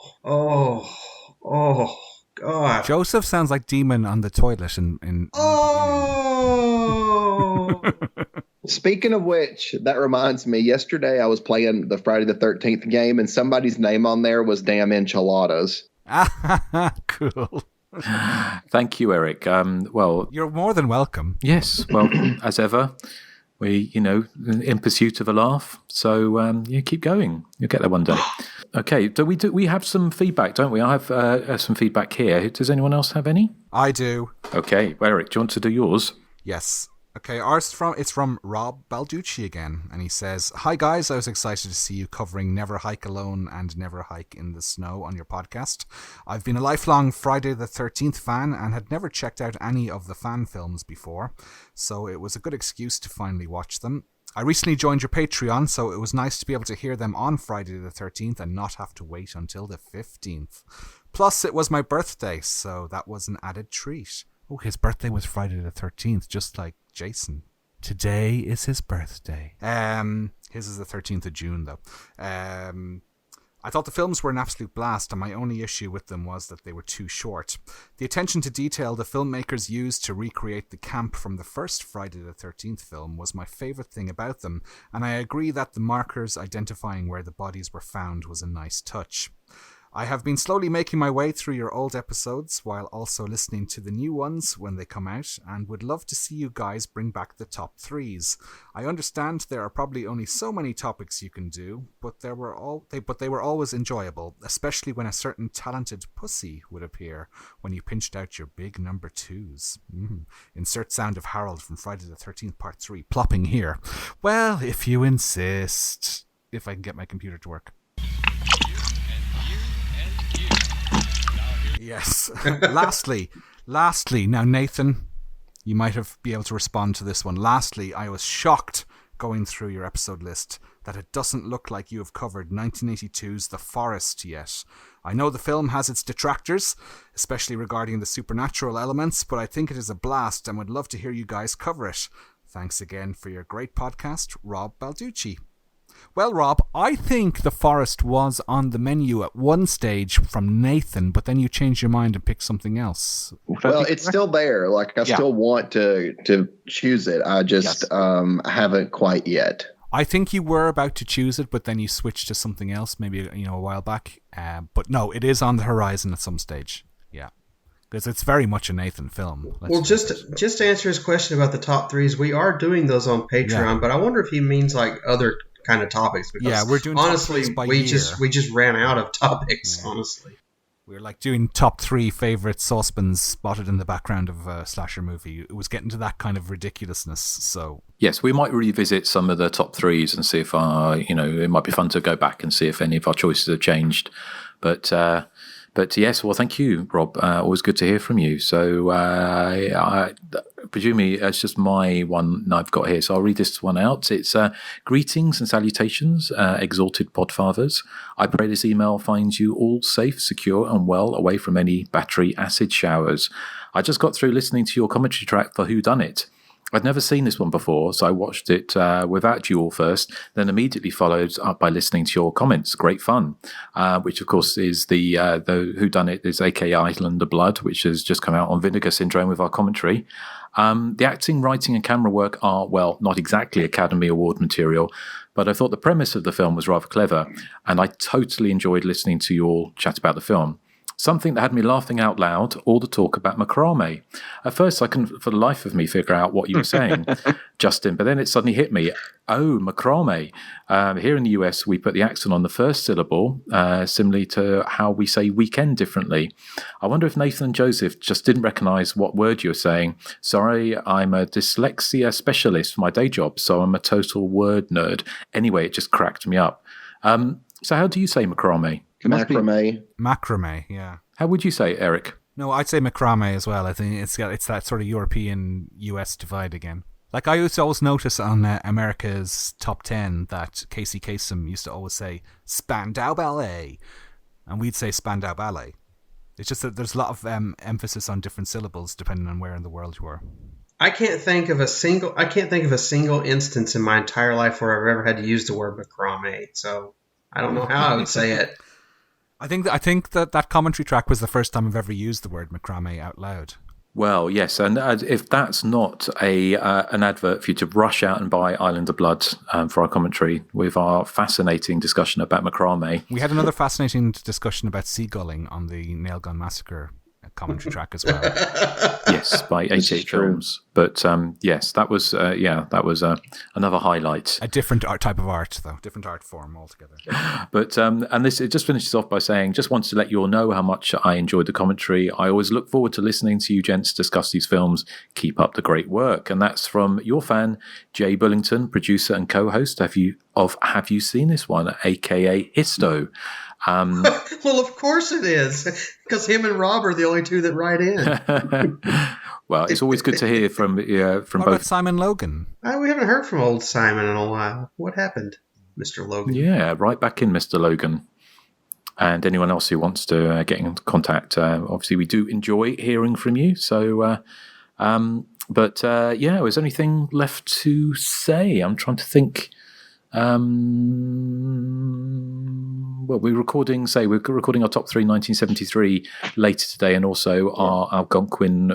God. Joseph sounds like Demon on the toilet in Speaking of which, that reminds me, yesterday I was playing the Friday the 13th game and somebody's name on there was Damn Enchiladas. Cool. Thank you, Erik. Well, you're more than welcome. Yes. Well, as ever, we, in pursuit of a laugh. So you keep going. You'll get there one day. Okay. We have some feedback, don't we? I have some feedback here. Does anyone else have any? I do. Okay. Well, Erik, do you want to do yours? Yes. Okay, it's from Rob Balducci again, and he says, Hi guys, I was excited to see you covering Never Hike Alone and Never Hike in the Snow on your podcast. I've been a lifelong Friday the 13th fan and had never checked out any of the fan films before, so it was a good excuse to finally watch them. I recently joined your Patreon, so it was nice to be able to hear them on Friday the 13th and not have to wait until the 15th. Plus, it was my birthday, so that was an added treat. Oh, his birthday was Friday the 13th, just like Jason. Today is his birthday. His is the 13th of June, though. I thought the films were an absolute blast, and my only issue with them was that they were too short. The attention to detail the filmmakers used to recreate the camp from the first Friday the 13th film was my favourite thing about them, and I agree that the markers identifying where the bodies were found was a nice touch. I have been slowly making my way through your old episodes while also listening to the new ones when they come out, and would love to see you guys bring back the top 3s. I understand there are probably only so many topics you can do, but they were always enjoyable, especially when a certain talented pussy would appear when you pinched out your big number 2s. Insert sound of Harold from Friday the 13th Part 3 plopping here. Well, if you insist. If I can get my computer to work. Yes. Lastly, now Nathan, you might be able to respond to this one. Lastly, I was shocked going through your episode list that it doesn't look like you have covered 1982's The Forest yet. I know the film has its detractors, especially regarding the supernatural elements, but I think it is a blast and would love to hear you guys cover it. Thanks again for your great podcast, Rob Balducci. Well, Rob, I think The Forest was on the menu at one stage from Nathan, but then you changed your mind and picked something else. Well, it's still there. Like, I still want to choose it. I just haven't quite yet. I think you were about to choose it, but then you switched to something else, maybe a while back. But no, it is on the horizon at some stage. Yeah, because it's very much a Nathan film. Just to answer his question about the top threes, we are doing those on Patreon, but I wonder if he means like other kind of topics. Because we're doing honestly, top threes by we year. we just ran out of topics. Honestly. We're like doing top 3 favorite saucepans spotted in the background of a slasher movie. It was getting to that kind of ridiculousness. So yes, we might revisit some of the top 3s and see if it might be fun to go back and see if any of our choices have changed. But yes, well, thank you, Rob. Always good to hear from you. So I presumably it's just my one I've got here. So I'll read this one out. It's greetings and salutations, exalted podfathers. I pray this email finds you all safe, secure, and well away from any battery acid showers. I just got through listening to your commentary track for Whodunit. I'd never seen this one before, so I watched it without you all first, then immediately followed up by listening to your comments. Great fun, which of course is the Whodunit is aka Island of Blood, which has just come out on Vinegar Syndrome with our commentary. The acting, writing, and camera work are, well, not exactly Academy Award material, but I thought the premise of the film was rather clever, and I totally enjoyed listening to you all chat about the film. Something that had me laughing out loud, all the talk about macrame. At first, I couldn't for the life of me figure out what you were saying, Justin, but then it suddenly hit me. Oh, macrame. Here in the US, we put the accent on the first syllable, similarly to how we say weekend differently. I wonder if Nathan and Joseph just didn't recognize what word you were saying. Sorry, I'm a dyslexia specialist for my day job, so I'm a total word nerd. Anyway, it just cracked me up. So how do you say macrame? Macrame. Yeah. How would you say, Eric? No, I'd say macrame as well. I think it's that sort of European-US divide again. Like I used to always notice on America's Top 10 that Casey Kasem used to always say Spandau Ballet, and we'd say Spandau Ballet. It's just that there's a lot of emphasis on different syllables depending on where in the world you are. I can't think of a single instance in my entire life where I've ever had to use the word macrame. So I don't know how I would say it. I think that commentary track was the first time I've ever used the word macrame out loud. Well, yes, and if that's not an advert for you to rush out and buy Island of Blood for our commentary with our fascinating discussion about macrame. We had another fascinating discussion about seagulling on the Nail Gun Massacre commentary track as well. Yes, by 88 Films. But yes, that was another highlight. A different type of art, though. Different art form altogether. But and this, it just finishes off by saying, just wanted to let you all know how much I enjoyed the commentary. I always look forward to listening to you gents discuss these films. Keep up the great work. And that's from your fan, Jay Bullington, producer and co-host. Have you seen this one? AKA Histo. Well, of course it is, because him and Rob are the only two that write in. Well, it's always good to hear from what both. about Simon Logan? We haven't heard from old Simon in a while. What happened, Mr. Logan? Yeah, right back in, Mr. Logan. And anyone else who wants to get in contact, obviously we do enjoy hearing from you. So, is there anything left to say? I'm trying to think. Well, we're recording our top 3 1973 later today, and also our Algonquin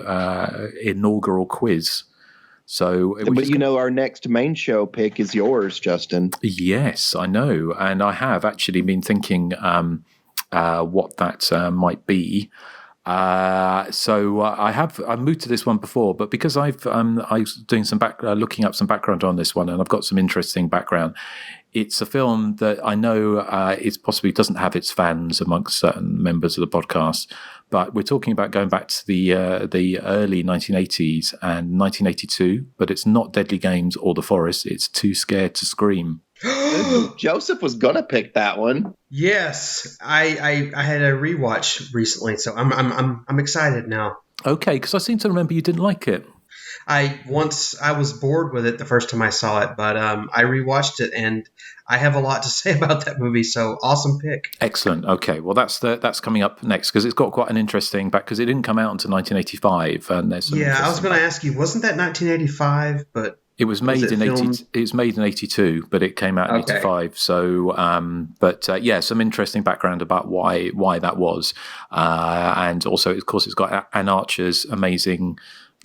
inaugural quiz. So, but our next main show pick is yours, Justin. Yes, I know, and I have actually been thinking what that might be. I've moved to this one before, but because I was doing some looking up some background on this one, and I've got some interesting background. It's a film that I know it possibly doesn't have its fans amongst certain members of the podcast, but we're talking about going back to the early 1980s and 1982. But it's not Deadly Games or The Forest. It's Too Scared to Scream. Joseph was gonna pick that one. Yes, I had a rewatch recently, so I'm excited now. Okay, because I seem to remember you didn't like it. I was bored with it the first time I saw it, but I rewatched it and I have a lot to say about that movie. So awesome pick. Excellent. Okay, well that's coming up next because it's got quite an interesting back because it didn't come out until 1985, and there's I was going to ask you, wasn't that 1985? But it was made in 80. It was made in 82, but it came out in 85. So, some interesting background about why that was, and also of course it's got Anne Archer's amazing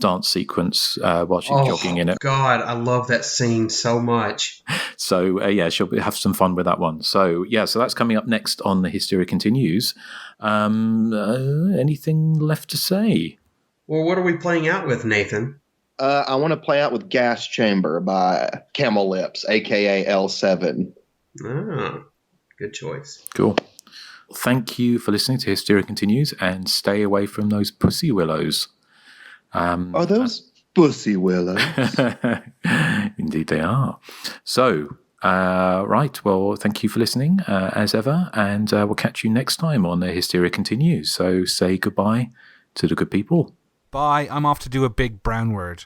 dance sequence while she's jogging in it. God, I love that scene so much. So she'll have some fun with that one. So so that's coming up next on the Hysteria Continues. Anything left to say? Well, what are we playing out with, Nathan? I want to play out with Gas Chamber by Camel Lips, a.k.a. L7. Ah, good choice. Cool. Thank you for listening to Hysteria Continues, and stay away from those pussy willows. Are those pussy willows? Indeed they are. So, right, well, thank you for listening, as ever, and we'll catch you next time on the Hysteria Continues. So say goodbye to the good people. Bye. I'm off to do a big brown word.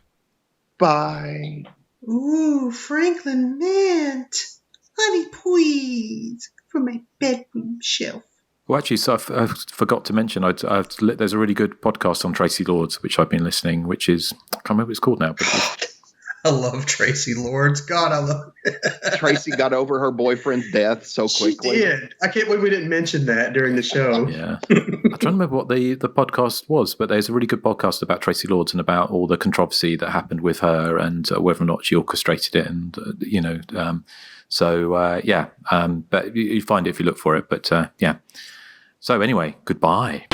Bye. Ooh, Franklin Mint. Honey, please, from my bedroom shelf. Well, actually, so I forgot to mention, there's a really good podcast on Tracy Lords, which I've been listening, which is, I can't remember what it's called now. But I love Tracy Lords. God, I love it. Tracy got over her boyfriend's death so quickly. She did. I can't believe we didn't mention that during the show. Yeah. I'm trying to remember what the podcast was, but there's a really good podcast about Tracy Lords and about all the controversy that happened with her and whether or not she orchestrated it. And, but you find it if you look for it. But, So anyway, goodbye.